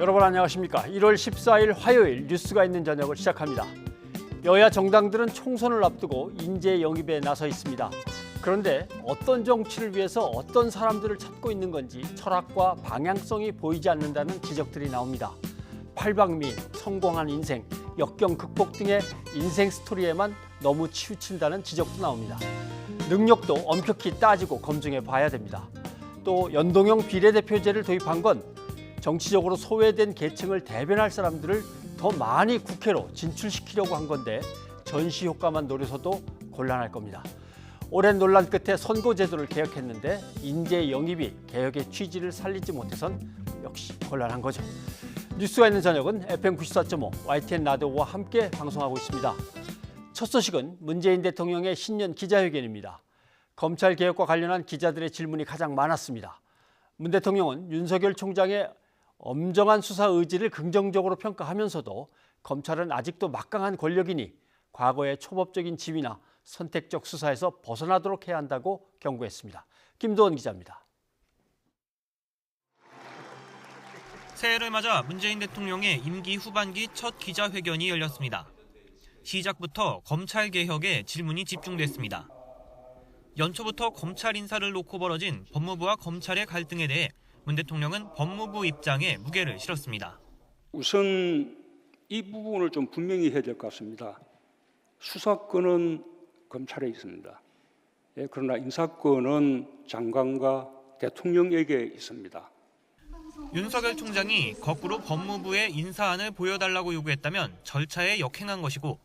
여러분 안녕하십니까? 1월 14일 화요일 뉴스가 있는 저녁을 시작합니다. 여야 정당들은 총선을 앞두고 인재 영입에 나서 있습니다. 그런데 어떤 정치를 위해서 어떤 사람들을 찾고 있는 건지 철학과 방향성이 보이지 않는다는 지적들이 나옵니다. 팔방미인, 성공한 인생, 역경 극복 등의 인생 스토리에만 너무 치우친다는 지적도 나옵니다. 능력도 엄격히 따지고 검증해 봐야 됩니다. 또 연동형 비례대표제를 도입한 건 정치적으로 소외된 계층을 대변할 사람들을 더 많이 국회로 진출시키려고 한 건데 전시 효과만 노려서도 곤란할 겁니다. 오랜 논란 끝에 선거제도를 개혁했는데 인재 영입이 개혁의 취지를 살리지 못해선 역시 곤란한 거죠. 뉴스가 있는 저녁은 FM 94.5 YTN 라디오와 함께 방송하고 있습니다. 첫 소식은 문재인 대통령의 신년 기자회견입니다. 검찰 개혁과 관련한 기자들의 질문이 가장 많았습니다. 문 대통령은 윤석열 총장의 엄정한 수사 의지를 긍정적으로 평가하면서도 검찰은 아직도 막강한 권력이니 과거의 초법적인 지위나 선택적 수사에서 벗어나도록 해야 한다고 경고했습니다. 김도원 기자입니다. 새해를 맞아 문재인 대통령의 임기 후반기 첫 기자회견이 열렸습니다. 시작부터 검찰 개혁에 질문이 집중됐습니다. 연초부터 검찰 인사를 놓고 벌어진 법무부와 검찰의 갈등에 대해 문 대통령은 법무부 입장에 무게를 실었습니다. 우선 이 부분을 좀 분명히 해야 될 것 같습니다. 수사권은 검찰에 있습니다. 그러나 인사권은 장관과 대통령에게 있습니다. 윤석열 총장이 거꾸로 법무부에 인사안을 보여달라고 요구했다면 절차에 역행한 것이고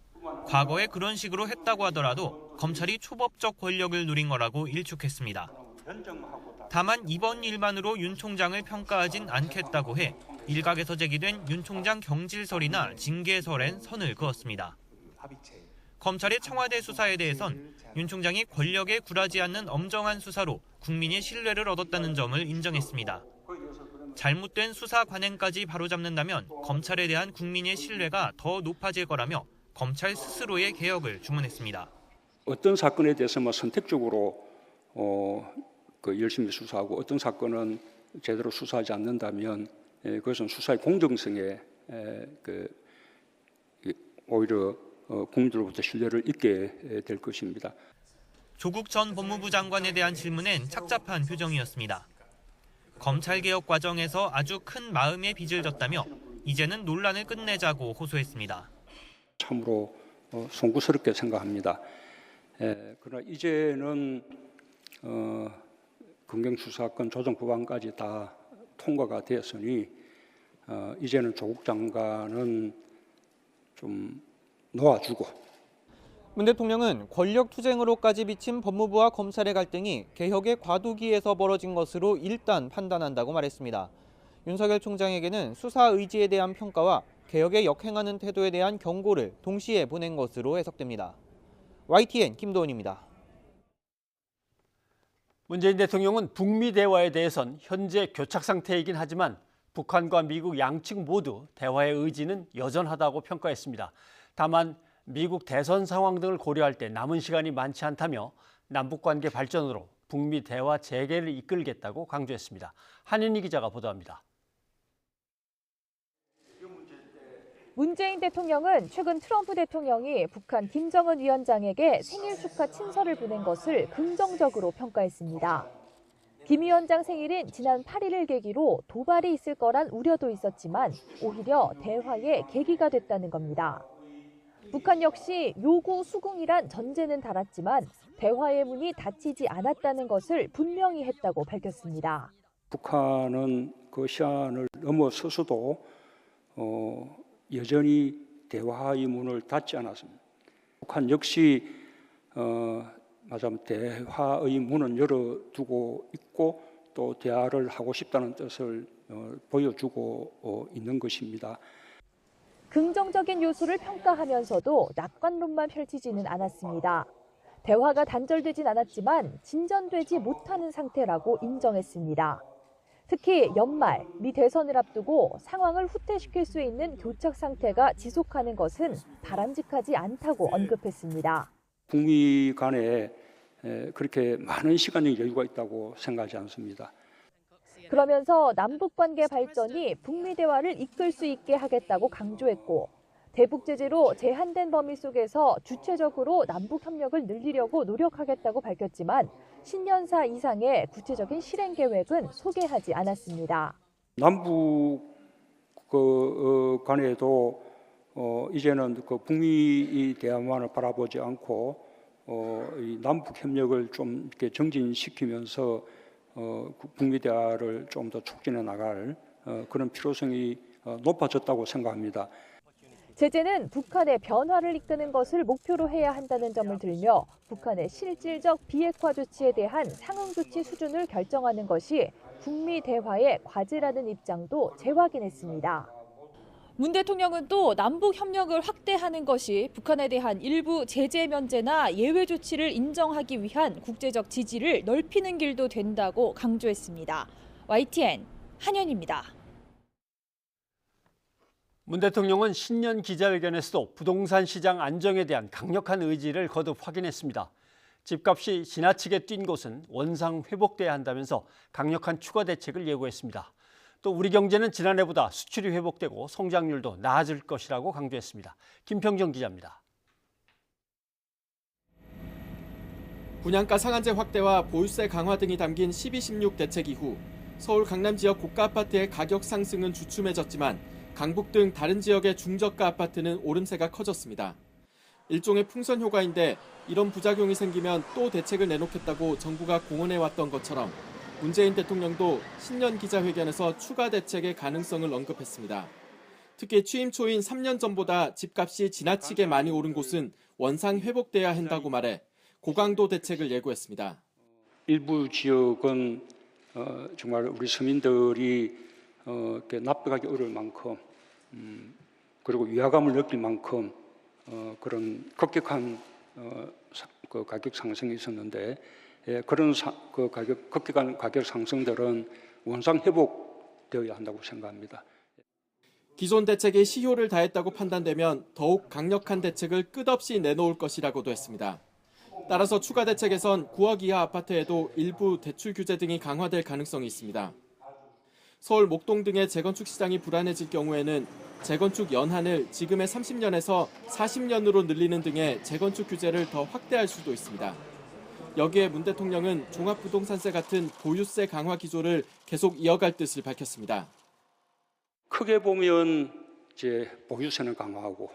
과거에 그런 식으로 했다고 하더라도 검찰이 초법적 권력을 누린 거라고 일축했습니다. 다만 이번 일만으로 윤 총장을 평가하진 않겠다고 해 일각에서 제기된 윤 총장 경질설이나 징계설엔 선을 그었습니다. 검찰의 청와대 수사에 대해선 윤 총장이 권력에 굴하지 않는 엄정한 수사로 국민의 신뢰를 얻었다는 점을 인정했습니다. 잘못된 수사 관행까지 바로잡는다면 검찰에 대한 국민의 신뢰가 더 높아질 거라며 검찰 스스로의 개혁을 주문했습니다. 어떤 사건에 대해서 선택적으로 열심히 수사하고 어떤 사건은 제대로 수사하지 않는다면 그것은 수사의 공정성에 오히려 국민들로부터 신뢰를 잃게 될 것입니다. 조국 전 법무부 장관에 대한 질문엔 착잡한 표정이었습니다. 검찰개혁 과정에서 아주 큰 마음의 빚을 졌다며 이제는 논란을 끝내자고 호소했습니다. 참으로 송구스럽게 생각합니다. 그러나 이제는 검경수사권 조정 법안까지 다 통과가 되었으니 이제는 조국 장관은 좀 놓아주고. 문 대통령은 권력 투쟁으로까지 비친 법무부와 검찰의 갈등이 개혁의 과도기에서 벌어진 것으로 일단 판단한다고 말했습니다. 윤석열 총장에게는 수사 의지에 대한 평가와 개혁에 역행하는 태도에 대한 경고를 동시에 보낸 것으로 해석됩니다. YTN 김도원입니다. 문재인 대통령은 북미 대화에 대해선 현재 교착 상태이긴 하지만 북한과 미국 양측 모두 대화의 의지는 여전하다고 평가했습니다. 다만 미국 대선 상황 등을 고려할 때 남은 시간이 많지 않다며 남북관계 발전으로 북미 대화 재개를 이끌겠다고 강조했습니다. 한인희 기자가 보도합니다. 문재인 대통령은 최근 트럼프 대통령이 북한 김정은 위원장에게 생일 축하 친서를 보낸 것을 긍정적으로 평가했습니다. 김 위원장 생일인 지난 8일을 계기로 도발이 있을 거란 우려도 있었지만 오히려 대화의 계기가 됐다는 겁니다. 북한 역시 요구 수긍이란 전제는 달았지만 대화의 문이 닫히지 않았다는 것을 분명히 했다고 밝혔습니다. 북한은 그 시한을 넘어서서도 여전히 대화의 문을 닫지 않았습니다. 북한 역시 대화의 문은 열어두고 있고 또 대화를 하고 싶다는 뜻을 보여주고 있는 것입니다. 긍정적인 요소를 평가하면서도 낙관론만 펼치지는 않았습니다. 대화가 단절되진 않았지만 진전되지 못하는 상태라고 인정했습니다. 특히 연말, 미 대선을 앞두고 상황을 후퇴시킬 수 있는 교착 상태가 지속하는 것은 바람직하지 않다고 언급했습니다. 북미 간에 그렇게 많은 시간적 여유가 있다고 생각하지 않습니다. 그러면서 남북관계 발전이 북미 대화를 이끌 수 있게 하겠다고 강조했고 대북 제재로 제한된 범위 속에서 주체적으로 남북 협력을 늘리려고 노력하겠다고 밝혔지만 신년사 이상의 구체적인 실행 계획은 소개하지 않았습니다. 남북 간에도 이제는 그 북미 대화만을 바라보지 않고 이 남북 협력을 좀 이렇게 정진시키면서 북미 대화를 좀 더 촉진해 나갈 그런 필요성이 높아졌다고 생각합니다. 제재는 북한의 변화를 이끄는 것을 목표로 해야 한다는 점을 들며 북한의 실질적 비핵화 조치에 대한 상응 조치 수준을 결정하는 것이 북미 대화의 과제라는 입장도 재확인했습니다. 문 대통령은 또 남북 협력을 확대하는 것이 북한에 대한 일부 제재 면제나 예외 조치를 인정하기 위한 국제적 지지를 넓히는 길도 된다고 강조했습니다. YTN 한현입니다. 문 대통령은 신년 기자회견에서도 부동산 시장 안정에 대한 강력한 의지를 거듭 확인했습니다. 집값이 지나치게 뛴 곳은 원상 회복돼야 한다면서 강력한 추가 대책을 예고했습니다. 또 우리 경제는 지난해보다 수출이 회복되고 성장률도 나아질 것이라고 강조했습니다. 김평정 기자입니다. 분양가 상한제 확대와 보유세 강화 등이 담긴 12.16 대책 이후 서울 강남 지역 고가 아파트의 가격 상승은 주춤해졌지만 강북 등 다른 지역의 중저가 아파트는 오름세가 커졌습니다. 일종의 풍선 효과인데 이런 부작용이 생기면 또 대책을 내놓겠다고 정부가 공언해왔던 것처럼 문재인 대통령도 신년 기자회견에서 추가 대책의 가능성을 언급했습니다. 특히 취임 초인 3년 전보다 집값이 지나치게 많이 오른 곳은 원상 회복돼야 한다고 말해 고강도 대책을 예고했습니다. 일부 지역은 정말 우리 서민들이 납득하기 어려울 만큼 그리고 위화감을 느낄 만큼 그런 급격한 그 가격 상승이 있었는데 그런 급격한 가격 상승들은 원상 회복되어야 한다고 생각합니다. 기존 대책이 시효를 다했다고 판단되면 더욱 강력한 대책을 끝없이 내놓을 것이라고도 했습니다. 따라서 추가 대책에선 9억 이하 아파트에도 일부 대출 규제 등이 강화될 가능성이 있습니다. 서울 목동 등의 재건축 시장이 불안해질 경우에는 재건축 연한을 지금의 30년에서 40년으로 늘리는 등의 재건축 규제를 더 확대할 수도 있습니다. 여기에 문 대통령은 종합부동산세 같은 보유세 강화 기조를 계속 이어갈 뜻을 밝혔습니다. 크게 보면 이제 보유세는 강화하고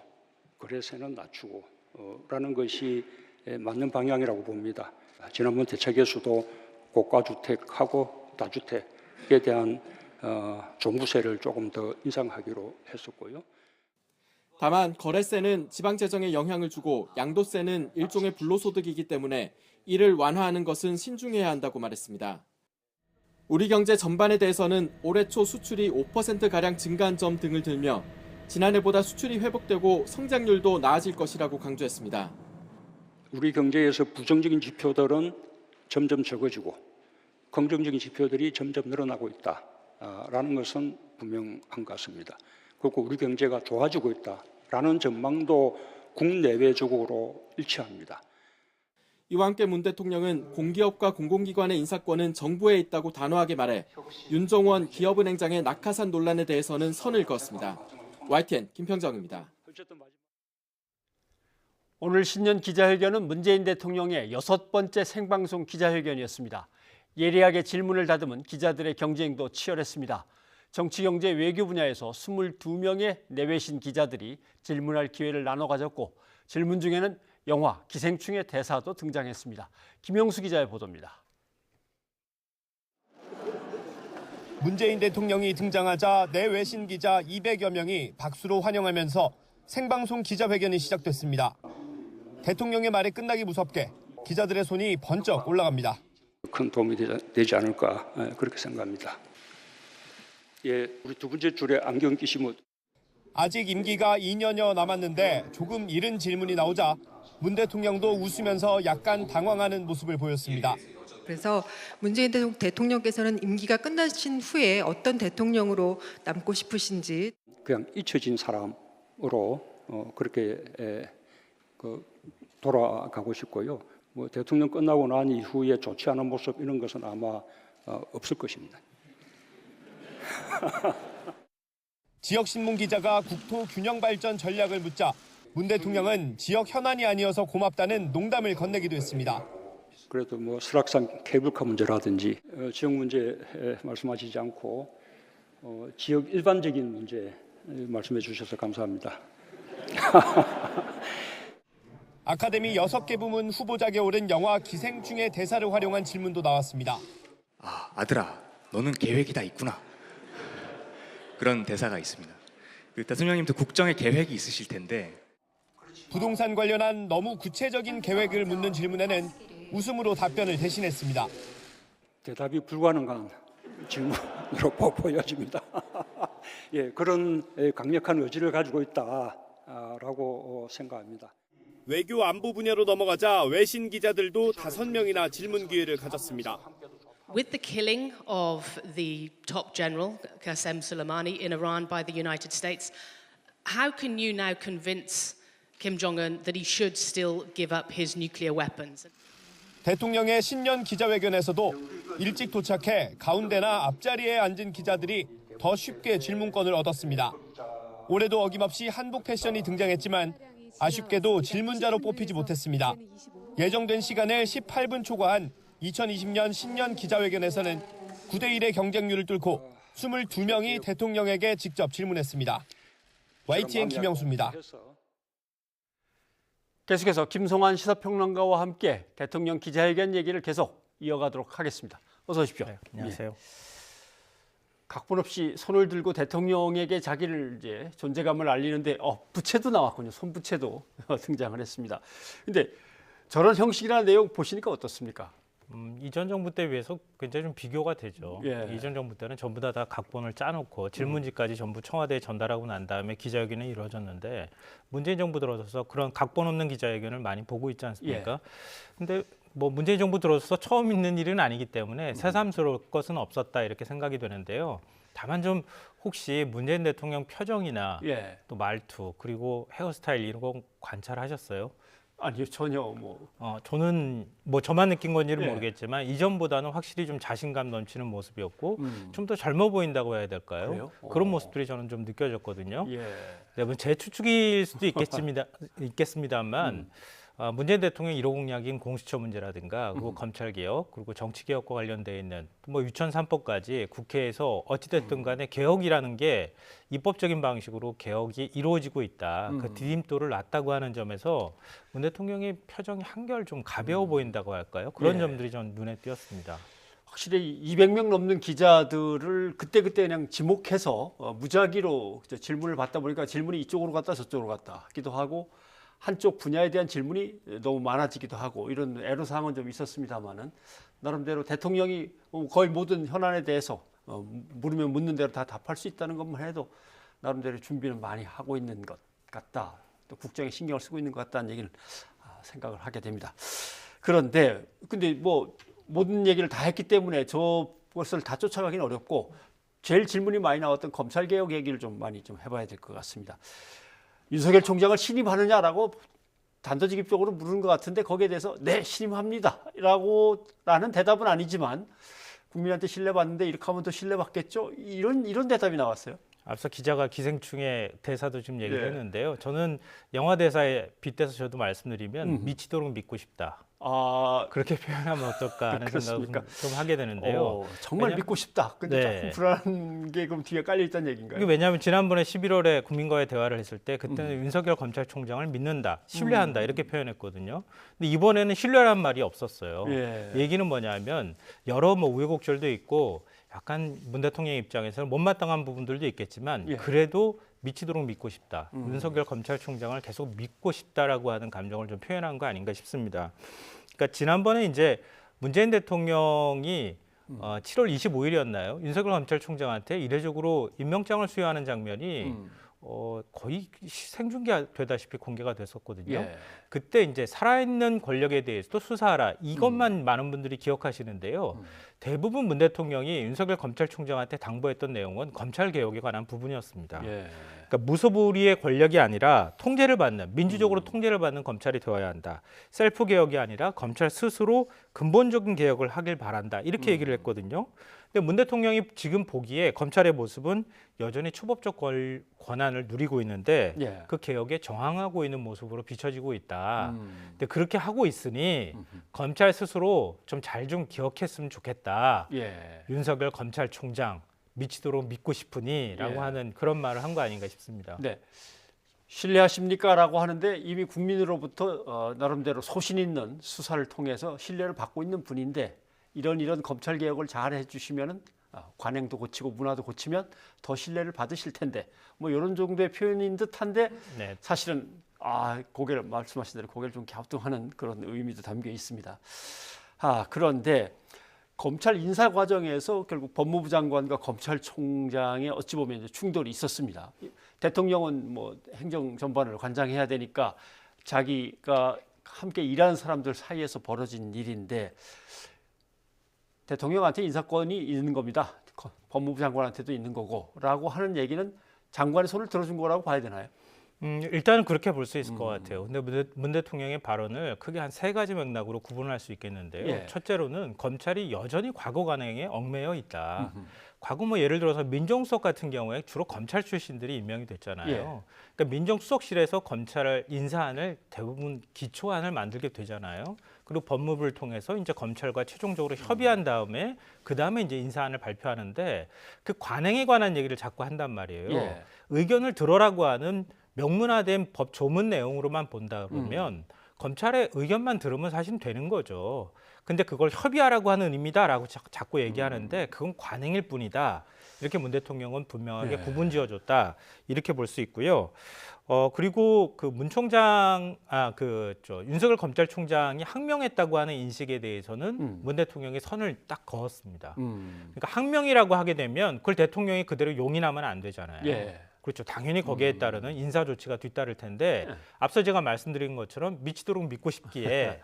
거래세는 낮추고 라는 것이 맞는 방향이라고 봅니다. 지난번 대책에서도 고가주택하고 다주택에 대한 종부세를 조금 더 인상하기로 했었고요. 다만 거래세는 지방재정에 영향을 주고 양도세는 일종의 불로소득이기 때문에 이를 완화하는 것은 신중해야 한다고 말했습니다. 우리 경제 전반에 대해서는 올해 초 수출이 5%가량 증가한 점 등을 들며 지난해보다 수출이 회복되고 성장률도 나아질 것이라고 강조했습니다. 우리 경제에서 부정적인 지표들은 점점 적어지고 긍정적인 지표들이 점점 늘어나고 있다라는 것은 분명한 것 같습니다. 그리고 우리 경제가 좋아지고 있다라는 전망도 국내외적으로 일치합니다. 이와 함께 문 대통령은 공기업과 공공기관의 인사권은 정부에 있다고 단호하게 말해 윤종원 기업은행장의 낙하산 논란에 대해서는 선을 그었습니다. YTN 김평정입니다. 오늘 신년 기자회견은 문재인 대통령의 6번째 생방송 기자회견이었습니다. 예리하게 질문을 다듬은 기자들의 경쟁도 치열했습니다. 정치, 경제, 외교 분야에서 22명의 내외신 기자들이 질문할 기회를 나눠 가졌고 질문 중에는 영화 기생충의 대사도 등장했습니다. 김영수 기자의 보도입니다. 문재인 대통령이 등장하자 내외신 기자 200여 명이 박수로 환영하면서 생방송 기자회견이 시작됐습니다. 대통령의 말이 끝나기 무섭게 기자들의 손이 번쩍 올라갑니다. 큰 도움이 되지 않을까 그렇게 생각합니다. 예, 우리 두 번째 줄에 안경 끼시면 아직 임기가 2년여 남았는데 조금 이른 질문이 나오자 문 대통령도 웃으면서 약간 당황하는 모습을 보였습니다. 그래서 문재인 대통령께서는 임기가 끝나신 후에 어떤 대통령으로 남고 싶으신지 그냥 잊혀진 사람으로 그렇게 돌아가고 싶고요. 뭐 대통령 끝나고 난 이후에 좋지 않은 모습 이런 것은 아마 없을 것입니다. 지역신문 기자가 국토 균형 발전 전략을 묻자 문 대통령은 지역 현안이 아니어서 고맙다는 농담을 건네기도 했습니다. 그래도 뭐 설악산 케이블카 문제라든지 지역 문제 말씀하시지 않고 지역 일반적인 문제 말씀해 주셔서 감사합니다. 아카데미 6개 부문 후보작에 오른 영화 기생충의 대사를 활용한 질문도 나왔습니다. 아들아, 너는 계획이 다 있구나. 그런 대사가 있습니다. 그 대통령님도 국정에 계획이 있으실 텐데 부동산 관련한 너무 구체적인 계획을 묻는 질문에는 웃음으로 답변을 대신했습니다. 대답이 불가능한 질문으로 보여집니다. 예, 그런 강력한 의지를 가지고 있다라고 생각합니다. 외교 안보 분야로 넘어가자 외신 기자들도 5명이나 질문 기회를 가졌습니다. With the killing of the top general, Qasem Soleimani, in Iran by the United States, how can you now convince Kim Jong-un that he should still give up his nuclear weapons? 대통령의 신년 기자회견에서도 일찍 도착해 가운데나 앞자리에 앉은 기자들이 더 쉽게 질문권을 얻었습니다. 올해도 어김없이 한복 패션이 등장했지만 아쉽게도 질문자로 뽑히지 못했습니다. 예정된 시간을 18분 초과한 2020년 신년 기자회견에서는 9대1의 경쟁률을 뚫고 22명이 대통령에게 직접 질문했습니다. YTN 김영수입니다. 계속해서 김성환 시사평론가와 함께 대통령 기자회견 얘기를 계속 이어가도록 하겠습니다. 어서 오십시오. 네, 안녕하세요. 예. 각본 없이 손을 들고 대통령에게 자기를 이제 존재감을 알리는데 부채도 나왔군요. 손부채도 등장을 했습니다. 근데 저런 형식이나 내용 보시니까 어떻습니까? 이전 정부 때 비해서 굉장히 좀 비교가 되죠. 예. 이전 정부 때는 전부 다 각본을 짜놓고 질문지까지 전부 청와대에 전달하고 난 다음에 기자회견이 이루어졌는데 문재인 정부 들어서서 그런 각본 없는 기자회견을 많이 보고 있지 않습니까? 근데 뭐 문재인 정부 들어서서 처음 있는 일은 아니기 때문에 새삼스러울 것은 없었다 이렇게 생각이 되는데요. 다만 좀 혹시 문재인 대통령 표정이나 또 말투 그리고 헤어스타일 이런 거 관찰하셨어요? 아니요, 전혀 저는 뭐 저만 느낀 건지는 모르겠지만 이전보다는 확실히 좀 자신감 넘치는 모습이었고 좀 더 젊어 보인다고 해야 될까요? 그래요? 그런 모습들이 저는 좀 느껴졌거든요. 예. 네, 뭐 제 추측일 수도 있겠습니다만 문재인 대통령 1호 공약인 공수처 문제라든가 그리고 검찰개혁 그리고 정치개혁과 관련돼 있는 뭐 유천 3법까지 국회에서 어찌됐든 간에 개혁이라는 게 입법적인 방식으로 개혁이 이루어지고 있다. 그 디딤돌을 놨다고 하는 점에서 문 대통령의 표정이 한결 좀 가벼워 보인다고 할까요? 그런 점들이 전 눈에 띄었습니다. 확실히 200명 넘는 기자들을 그때그때 그냥 지목해서 무작위로 질문을 받다 보니까 질문이 이쪽으로 갔다 저쪽으로 갔다 하기도 하고 한쪽 분야에 대한 질문이 너무 많아지기도 하고 이런 애로사항은 좀 있었습니다만은 나름대로 대통령이 거의 모든 현안에 대해서 물으면 묻는 대로 다 답할 수 있다는 것만 해도 나름대로 준비를 많이 하고 있는 것 같다. 또 국정에 신경을 쓰고 있는 것 같다는 얘기를 생각을 하게 됩니다. 그런데 근데 뭐 모든 얘기를 다 했기 때문에 저것을 다 쫓아가기는 어렵고 제일 질문이 많이 나왔던 검찰개혁 얘기를 좀 많이 좀 해봐야 될 것 같습니다. 윤석열 총장을 신임하느냐라고 단도직입적으로 물은 것 같은데 거기에 대해서 네, 신임합니다라는 대답은 아니지만 국민한테 신뢰받는데 이렇게 하면 더 신뢰받겠죠? 이런 대답이 나왔어요. 앞서 기자가 기생충의 대사도 지금 얘기를 했는데요. 저는 영화 대사에 빗대서 저도 말씀드리면 미치도록 믿고 싶다. 그렇게 표현하면 어떨까 하는 생각을 좀 하게 되는데요. 정말 믿고 싶다. 근데 조금 불안한 게 그럼 뒤에 깔려 있다는 얘기인가요? 왜냐하면 지난번에 11월에 국민과의 대화를 했을 때 그때는 윤석열 검찰총장을 믿는다, 신뢰한다 이렇게 표현했거든요. 근데 이번에는 신뢰란 말이 없었어요. 얘기는 뭐냐면 여러 뭐 우여곡절도 있고 약간 문 대통령 입장에서는 못마땅한 부분들도 있겠지만 그래도 미치도록 믿고 싶다. 윤석열 검찰총장을 계속 믿고 싶다라고 하는 감정을 좀 표현한 거 아닌가 싶습니다. 그러니까 지난번에 이제 문재인 대통령이 7월 25일이었나요? 윤석열 검찰총장한테 이례적으로 임명장을 수여하는 장면이 거의 생중계되다시피 공개가 됐었거든요. 그때 이제 살아있는 권력에 대해서도 수사하라. 이것만 많은 분들이 기억하시는데요. 대부분 문 대통령이 윤석열 검찰총장한테 당부했던 내용은 검찰 개혁에 관한 부분이었습니다. 그러니까 무소불위의 권력이 아니라 통제를 받는, 민주적으로 통제를 받는 검찰이 되어야 한다. 셀프 개혁이 아니라 검찰 스스로 근본적인 개혁을 하길 바란다. 이렇게 얘기를 했거든요. 근데 문 대통령이 지금 보기에 검찰의 모습은 여전히 초법적 권한을 누리고 있는데 예. 그 개혁에 저항하고 있는 모습으로 비춰지고 있다. 근데 그렇게 하고 있으니 검찰 스스로 좀 잘 좀 기억했으면 좋겠다. 예. 윤석열 검찰총장 미치도록 믿고 싶으니라고 예. 하는 그런 말을 한 거 아닌가 싶습니다. 네. 신뢰하십니까라고 하는데 이미 국민으로부터 나름대로 소신 있는 수사를 통해서 신뢰를 받고 있는 분인데 이런 검찰 개혁을 잘 해주시면은 관행도 고치고 문화도 고치면 더 신뢰를 받으실 텐데 뭐 이런 정도의 표현인 듯한데 네. 사실은 고개를 말씀하신 대로 고개를 좀 갸우뚱하는 그런 의미도 담겨 있습니다. 그런데 검찰 인사 과정에서 결국 법무부 장관과 검찰총장의 어찌 보면 이제 충돌이 있었습니다. 대통령은 뭐 행정 전반을 관장해야 되니까 자기가 함께 일하는 사람들 사이에서 벌어진 일인데 대통령한테 인사권이 있는 겁니다. 법무부 장관한테도 있는 거고라고 하는 얘기는 장관의 손을 들어준 거라고 봐야 되나요? 일단은 그렇게 볼 수 있을 것 같아요. 근데 문 대통령의 발언을 크게 한 3가지 맥락으로 구분할 수 있겠는데요. 예. 첫째로는 검찰이 여전히 과거 관행에 얽매여 있다. 과거 뭐 예를 들어서 민정수석 같은 경우에 주로 검찰 출신들이 임명이 됐잖아요. 예. 그러니까 민정수석실에서 검찰 인사안을 대부분 기초안을 만들게 되잖아요. 그리고 법무부를 통해서 이제 검찰과 최종적으로 협의한 다음에 그 다음에 이제 인사안을 발표하는데 그 관행에 관한 얘기를 자꾸 한단 말이에요. 예. 의견을 들어라고 하는 명문화된 법 조문 내용으로만 본다 그러면 검찰의 의견만 들으면 사실 되는 거죠. 근데 그걸 협의하라고 하는 의미다라고 자꾸 얘기하는데 그건 관행일 뿐이다. 이렇게 문 대통령은 분명하게 구분 지어줬다. 이렇게 볼 수 있고요. 그리고 그 문 총장, 윤석열 검찰총장이 항명했다고 하는 인식에 대해서는 문 대통령이 선을 딱 그었습니다. 그러니까 항명이라고 하게 되면 그걸 대통령이 그대로 용인하면 안 되잖아요. 예. 그렇죠. 당연히 거기에 따르는 인사 조치가 뒤따를 텐데 앞서 제가 말씀드린 것처럼 미치도록 믿고 싶기에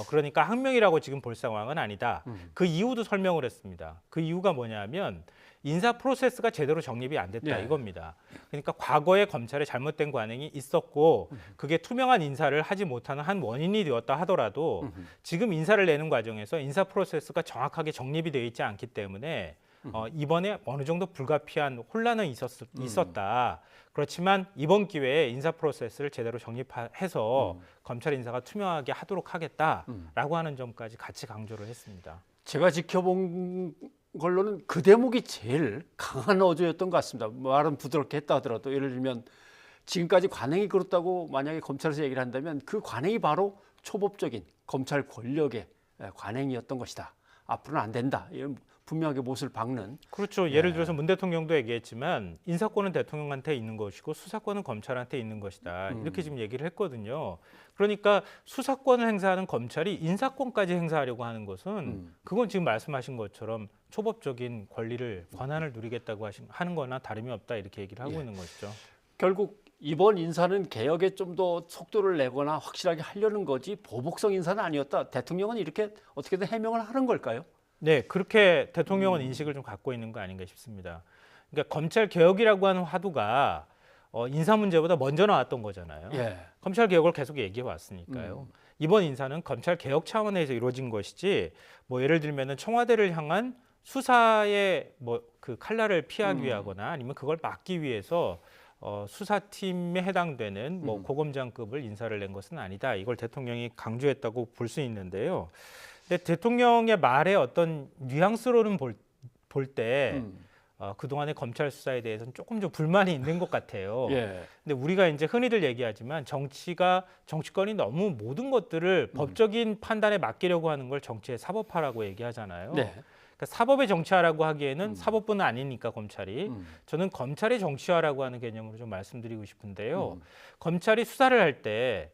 그러니까 항명이라고 지금 볼 상황은 아니다. 그 이유도 설명을 했습니다. 그 이유가 뭐냐면 인사 프로세스가 제대로 정립이 안 됐다 이겁니다. 그러니까 과거에 검찰에 잘못된 관행이 있었고 그게 투명한 인사를 하지 못하는 한 원인이 되었다 하더라도 지금 인사를 내는 과정에서 인사 프로세스가 정확하게 정립이 되어 있지 않기 때문에 이번에 어느 정도 불가피한 혼란은 있었다. 그렇지만 이번 기회에 인사 프로세스를 제대로 정립해서 검찰 인사가 투명하게 하도록 하겠다라고 하는 점까지 같이 강조를 했습니다. 제가 지켜본 걸로는 그 대목이 제일 강한 어조였던 것 같습니다. 말은 부드럽게 했다 하더라도 예를 들면 지금까지 관행이 그렇다고 만약에 검찰에서 얘기를 한다면 그 관행이 바로 초법적인 검찰 권력의 관행이었던 것이다. 앞으로는 안 된다. 이런 분명하게 못을 박는. 그렇죠. 예를 들어서 문 대통령도 얘기했지만 인사권은 대통령한테 있는 것이고 수사권은 검찰한테 있는 것이다. 이렇게 지금 얘기를 했거든요. 그러니까 수사권을 행사하는 검찰이 인사권까지 행사하려고 하는 것은 그건 지금 말씀하신 것처럼 초법적인 권한을 누리겠다고 하는 거나 다름이 없다. 이렇게 얘기를 하고 있는 것이죠. 결국 이번 인사는 개혁에 좀 더 속도를 내거나 확실하게 하려는 거지 보복성 인사는 아니었다. 대통령은 이렇게 어떻게든 해명을 하는 걸까요? 네, 그렇게 대통령은 인식을 좀 갖고 있는 거 아닌가 싶습니다. 그러니까 검찰 개혁이라고 하는 화두가 인사 문제보다 먼저 나왔던 거잖아요. 예. 검찰 개혁을 계속 얘기해 왔으니까요. 이번 인사는 검찰 개혁 차원에서 이루어진 것이지, 뭐 예를 들면은 청와대를 향한 수사의 뭐 그 칼날을 피하기 위하거나 아니면 그걸 막기 위해서 수사팀에 해당되는 뭐 고검장급을 인사를 낸 것은 아니다. 이걸 대통령이 강조했다고 볼 수 있는데요. 근데 대통령의 말의 어떤 뉘앙스로는 볼 때 그동안의 검찰 수사에 대해서는 조금 좀 불만이 있는 것 같아요. 예. 근데 우리가 이제 흔히들 얘기하지만 정치권이 너무 모든 것들을 법적인 판단에 맡기려고 하는 걸 정치의 사법화라고 얘기하잖아요. 네. 그러니까 사법의 정치화라고 하기에는 사법부는 아니니까 검찰이 저는 검찰의 정치화라고 하는 개념으로 좀 말씀드리고 싶은데요. 검찰이 수사를 할 때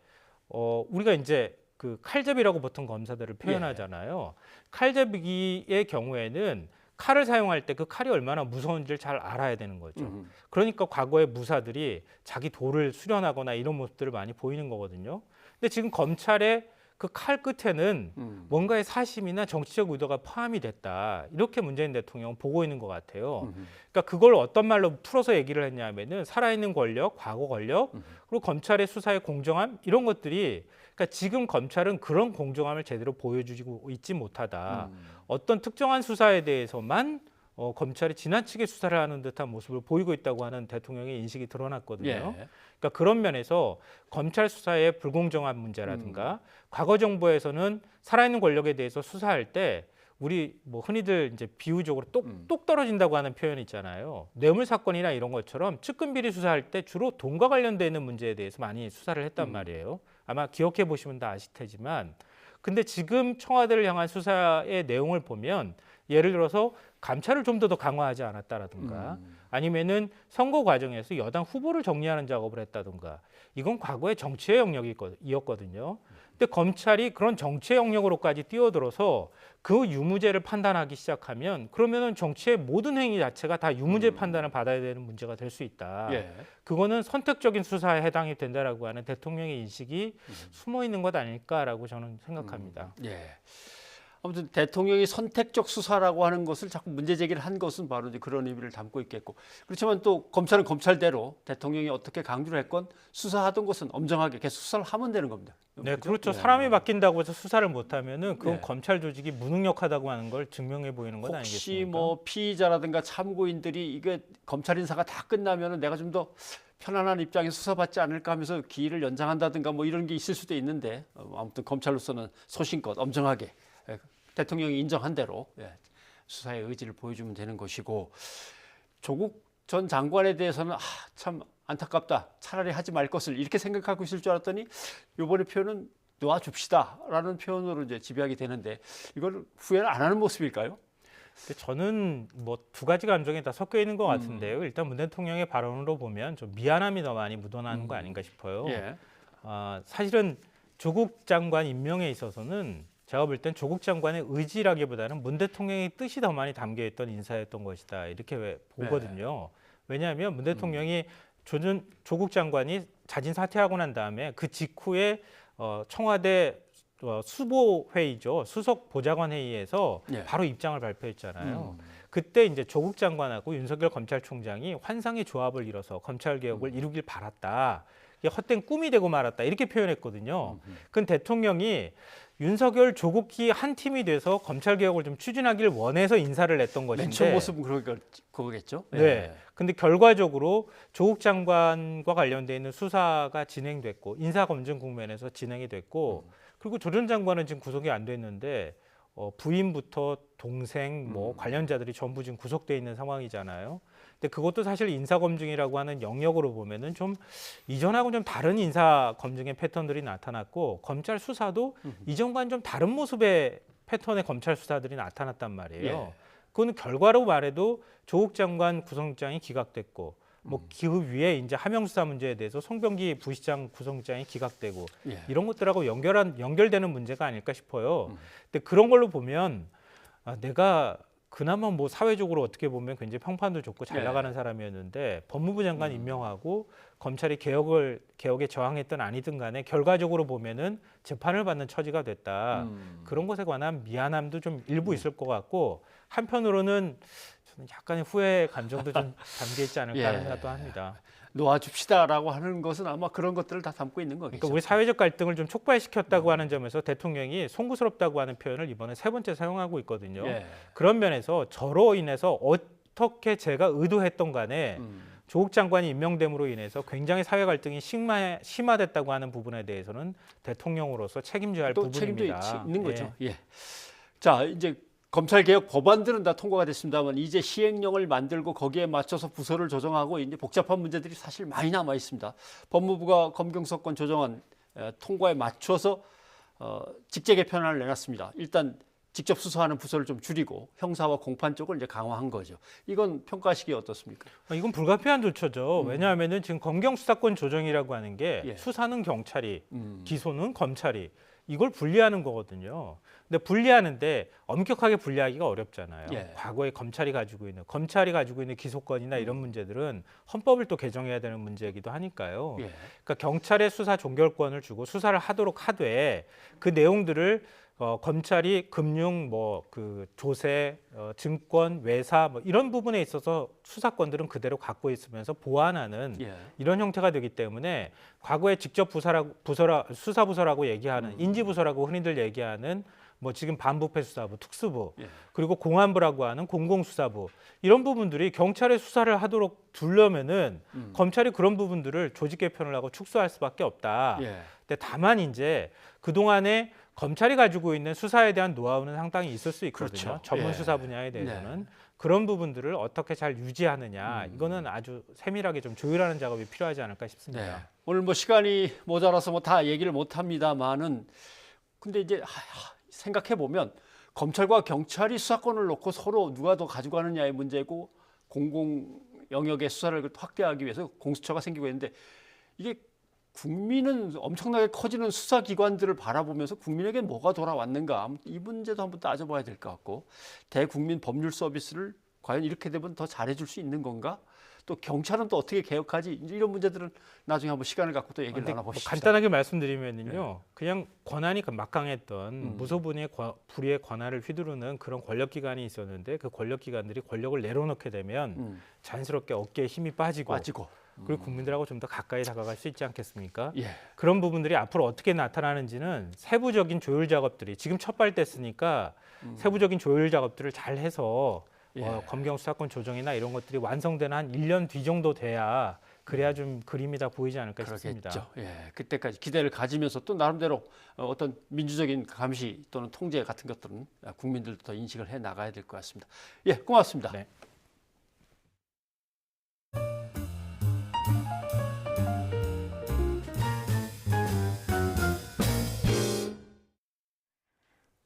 우리가 이제 그 칼잡이라고 보통 검사들을 표현하잖아요. 칼잡이의 경우에는 칼을 사용할 때 그 칼이 얼마나 무서운지를 잘 알아야 되는 거죠. 그러니까 과거의 무사들이 자기 돌을 수련하거나 이런 모습들을 많이 보이는 거거든요. 근데 지금 검찰의 그 칼 끝에는 뭔가의 사심이나 정치적 의도가 포함이 됐다. 이렇게 문재인 대통령은 보고 있는 것 같아요. 그러니까 그걸 어떤 말로 풀어서 얘기를 했냐면은 살아있는 권력, 과거 권력, 그리고 검찰의 수사의 공정함 이런 것들이 그러니까 지금 검찰은 그런 공정함을 제대로 보여주고 있지 못하다. 어떤 특정한 수사에 대해서만 검찰이 지나치게 수사를 하는 듯한 모습을 보이고 있다고 하는 대통령의 인식이 드러났거든요. 예. 그러니까 그런 면에서 검찰 수사의 불공정한 문제라든가 과거 정부에서는 살아있는 권력에 대해서 수사할 때 우리 뭐 흔히들 이제 비유적으로 똑 떨어진다고 하는 표현이 있잖아요. 뇌물 사건이나 이런 것처럼 측근 비리 수사할 때 주로 돈과 관련돼 있는 문제에 대해서 많이 수사를 했단 말이에요. 아마 기억해 보시면 다 아실 테지만 근데 지금 청와대를 향한 수사의 내용을 보면 예를 들어서 감찰을 좀 더 강화하지 않았다라든가 아니면은 선거 과정에서 여당 후보를 정리하는 작업을 했다든가 이건 과거의 정치의 영역이었거든요. 근데 검찰이 그런 정치의 영역으로까지 뛰어들어서 그 유무죄를 판단하기 시작하면 그러면은 정치의 모든 행위 자체가 다 유무죄 판단을 받아야 되는 문제가 될 수 있다. 예. 그거는 선택적인 수사에 해당이 된다라고 하는 대통령의 인식이 숨어 있는 것 아닐까라고 저는 생각합니다. 예. 아무튼 대통령이 선택적 수사라고 하는 것을 자꾸 문제 제기를 한 것은 바로 이제 그런 의미를 담고 있겠고 그렇지만 또 검찰은 검찰대로 대통령이 어떻게 강조를 했건 수사하던 것은 엄정하게 계속 수사를 하면 되는 겁니다. 네, 그죠? 그렇죠. 예. 사람이 바뀐다고 해서 수사를 못하면은 그건 예. 검찰 조직이 무능력하다고 하는 걸 증명해 보이는 것 혹시 아니겠습니까? 뭐 피의자라든가 참고인들이 이게 검찰 인사가 다 끝나면은 내가 좀 더 편안한 입장에서 수사받지 않을까 하면서 기일을 연장한다든가 뭐 이런 게 있을 수도 있는데 아무튼 검찰로서는 소신껏 엄정하게 대통령이 인정한 대로 수사의 의지를 보여주면 되는 것이고 조국 전 장관에 대해서는 참 안타깝다. 차라리 하지 말 것을 이렇게 생각하고 있을 줄 알았더니 이번에 표현은 놓아줍시다라는 표현으로 이제 지배하게 되는데 이걸 후회를 안 하는 모습일까요? 근데 저는 뭐 두 가지 감정이 다 섞여 있는 것 같은데요. 일단 문 대통령의 발언으로 보면 좀 미안함이 더 많이 묻어나는 거 아닌가 싶어요. 예. 사실은 조국 장관 임명에 있어서는 제가 볼 땐 조국 장관의 의지라기보다는 문 대통령의 뜻이 더 많이 담겨 있던 인사였던 것이다 이렇게 보거든요. 왜냐하면 문 대통령이 조국 장관이 자진 사퇴하고 난 다음에 그 직후에 청와대 수보 회의죠. 수석 보좌관 회의에서 바로 입장을 발표했잖아요. 그때 이제 조국 장관하고 윤석열 검찰총장이 환상의 조합을 이뤄서 검찰 개혁을 이루길 바랐다. 이게 헛된 꿈이 되고 말았다. 이렇게 표현했거든요. 그건 대통령이 윤석열 조국이 한 팀이 돼서 검찰 개혁을 좀 추진하길 원해서 인사를 냈던 것인데. 맨 처음 모습은 그거겠죠. 네. 근데 결과적으로 조국 장관과 관련돼 있는 수사가 진행됐고 인사 검증 국면에서 진행이 됐고 그리고 조 전 장관은 지금 구속이 안 됐는데 부인부터 동생 뭐 관련자들이 전부 지금 구속돼 있는 상황이잖아요. 근데 그것도 사실 인사 검증이라고 하는 영역으로 보면은 좀 이전하고 좀 다른 인사 검증의 패턴들이 나타났고 검찰 수사도 이전과는 좀 다른 모습의 패턴의 검찰 수사들이 나타났단 말이에요. 그거는 결과로 말해도 조국 장관 구속영장이 기각됐고 뭐 그 위에 이제 하명수사 문제에 대해서 송병기 부시장 구속영장이 기각되고 이런 것들하고 연결되는 문제가 아닐까 싶어요. 근데 그런 걸로 보면 내가 그나마 뭐 사회적으로 어떻게 보면 굉장히 평판도 좋고 잘 나가는 사람이었는데 법무부 장관 임명하고 검찰이 개혁에 저항했든 아니든 간에 결과적으로 보면은 재판을 받는 처지가 됐다. 그런 것에 관한 미안함도 좀 일부 있을 것 같고 한편으로는 저는 약간의 후회 감정도 좀 담겨 있지 않을까 하는 생각도 합니다. 놓아줍시다라고 하는 것은 아마 그런 것들을 다 담고 있는 거겠죠. 그러니까 우리 사회적 갈등을 좀 촉발시켰다고 하는 점에서 대통령이 송구스럽다고 하는 표현을 이번에 3번째 사용하고 있거든요. 그런 면에서 저로 인해서 어떻게 제가 의도했던 간에 조국 장관이 임명됨으로 인해서 굉장히 사회 갈등이 심화됐다고 하는 부분에 대해서는 대통령으로서 책임져야 할 또 부분입니다. 책임도 있는 거죠. 자, 이제 검찰개혁 법안들은 다 통과가 됐습니다만 이제 시행령을 만들고 거기에 맞춰서 부서를 조정하고 이제 복잡한 문제들이 사실 많이 남아 있습니다. 법무부가 검경수사권 조정안 통과에 맞춰서 직제 개편안을 내놨습니다. 일단 직접 수사하는 부서를 좀 줄이고 형사와 공판 쪽을 이제 강화한 거죠. 이건 평가하시기 어떻습니까? 이건 불가피한 조처죠. 왜냐하면은 지금 검경수사권 조정이라고 하는 게 수사는 경찰이, 기소는 검찰이 이걸 분리하는 거거든요. 근데 분리하는데 엄격하게 분리하기가 어렵잖아요. 예. 과거에 검찰이 가지고 있는 기소권이나 이런 문제들은 헌법을 또 개정해야 되는 문제이기도 하니까요. 예. 그러니까 경찰에 수사 종결권을 주고 수사를 하도록 하되 그 내용들을 검찰이 금융, 그 조세, 증권, 외사 이런 부분에 있어서 수사권들은 그대로 갖고 있으면서 보완하는 예. 이런 형태가 되기 때문에 과거에 직접 수사부서라고 얘기하는 인지부서라고 흔히들 얘기하는 지금 반부패 수사부, 특수부, 예. 그리고 공안부라고 하는 공공수사부 이런 부분들이 경찰의 수사를 하도록 두려면은 검찰이 그런 부분들을 조직 개편을 하고 축소할 수밖에 없다. 예. 근데 다만 이제 그동안에 검찰이 가지고 있는 수사에 대한 노하우는 상당히 있을 수 있거든요. 그렇죠. 전문 예. 수사 분야에 대해서는 네. 그런 부분들을 어떻게 잘 유지하느냐 이거는 아주 세밀하게 좀 조율하는 작업이 필요하지 않을까 싶습니다. 네. 오늘 시간이 모자라서 다 얘기를 못 합니다만은 근데 이제 생각해 보면 검찰과 경찰이 수사권을 놓고 서로 누가 더 가져가느냐의 문제고 공공 영역의 수사를 확대하기 위해서 공수처가 생기고 있는데 이게 국민은 엄청나게 커지는 수사기관들을 바라보면서 국민에게 뭐가 돌아왔는가 이 문제도 한번 따져봐야 될 것 같고 대국민 법률 서비스를 과연 이렇게 되면 더 잘해줄 수 있는 건가? 또 경찰은 또 어떻게 개혁하지? 이런 문제들은 나중에 한번 시간을 갖고 또 얘기를 나눠보시죠. 간단하게 말씀드리면요, 네. 그냥 권한이 막강했던 무소불위의 불의의 권한을 휘두르는 그런 권력기관이 있었는데 그 권력기관들이 권력을 내려놓게 되면 자연스럽게 어깨에 힘이 빠지고 그리고 국민들하고 좀 더 가까이 다가갈 수 있지 않겠습니까? 예. 그런 부분들이 앞으로 어떻게 나타나는지는 세부적인 조율 작업들이 지금 첫 발됐으니까 세부적인 조율 작업들을 잘 해서 검경 수사권 조정이나 이런 것들이 완성되는 한 1년 뒤 정도 돼야 그래야 좀 그림이 다 보이지 않을까 싶습니다. 그렇겠죠. 예, 그때까지 기대를 가지면서 또 나름대로 어떤 민주적인 감시 또는 통제 같은 것들은 국민들도 더 인식을 해 나가야 될 것 같습니다. 예, 고맙습니다. 네.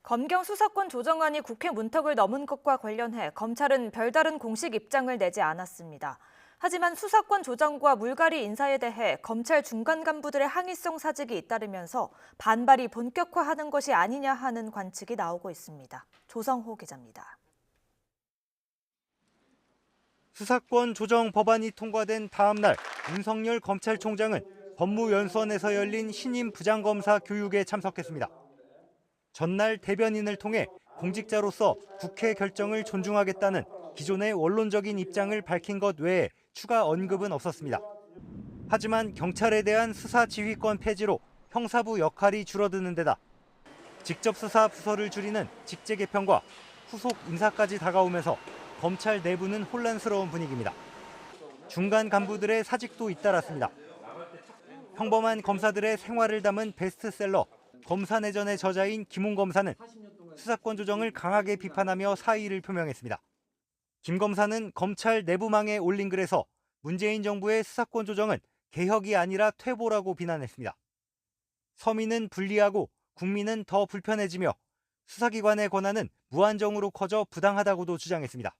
검경 수사권 조정안이 국회 문턱을 넘은 것과 관련해 검찰은 별다른 공식 입장을 내지 않았습니다. 하지만 수사권 조정과 물갈이 인사에 대해 검찰 중간 간부들의 항의성 사직이 잇따르면서 반발이 본격화하는 것이 아니냐 하는 관측이 나오고 있습니다. 조성호 기자입니다. 수사권 조정 법안이 통과된 다음 날 윤석열 검찰총장은 법무연수원에서 열린 신임 부장검사 교육에 참석했습니다. 전날 대변인을 통해 공직자로서 국회 결정을 존중하겠다는 기존의 원론적인 입장을 밝힌 것 외에 추가 언급은 없었습니다. 하지만 경찰에 대한 수사 지휘권 폐지로 형사부 역할이 줄어드는 데다 직접 수사 부서를 줄이는 직제 개편과 후속 인사까지 다가오면서 검찰 내부는 혼란스러운 분위기입니다. 중간 간부들의 사직도 잇따랐습니다. 평범한 검사들의 생활을 담은 베스트셀러 검사내전의 저자인 김웅 검사는 수사권 조정을 강하게 비판하며 사의를 표명했습니다. 김 검사는 검찰 내부망에 올린 글에서 문재인 정부의 수사권 조정은 개혁이 아니라 퇴보라고 비난했습니다. 서민은 불리하고 국민은 더 불편해지며 수사기관의 권한은 무한정으로 커져 부당하다고도 주장했습니다.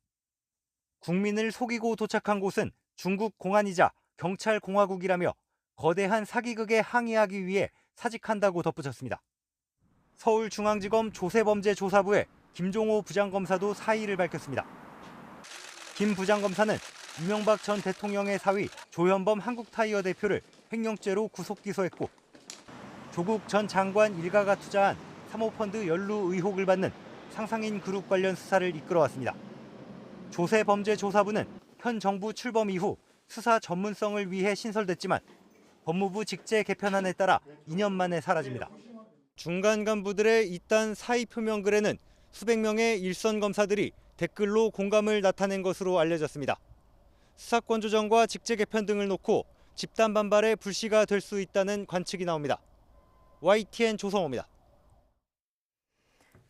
국민을 속이고 도착한 곳은 중국 공안이자 경찰공화국이라며 거대한 사기극에 항의하기 위해 사직한다고 덧붙였습니다. 서울중앙지검 조세범죄조사부의 김종호 부장검사도 사의를 밝혔습니다. 김 부장검사는 이명박 전 대통령의 사위 조현범 한국타이어 대표를 횡령죄로 구속 기소했고 조국 전 장관 일가가 투자한 사모펀드 연루 의혹을 받는 상상인 그룹 관련 수사를 이끌어왔습니다. 조세범죄조사부는 현 정부 출범 이후 수사 전문성을 위해 신설됐지만 법무부 직제 개편안에 따라 2년 만에 사라집니다. 중간 간부들의 이딴 사의 표명 글에는 수백 명의 일선 검사들이 댓글로 공감을 나타낸 것으로 알려졌습니다. 수사권 조정과 직제 개편 등을 놓고 집단 반발의 불씨가 될 수 있다는 관측이 나옵니다. YTN 조성호입니다.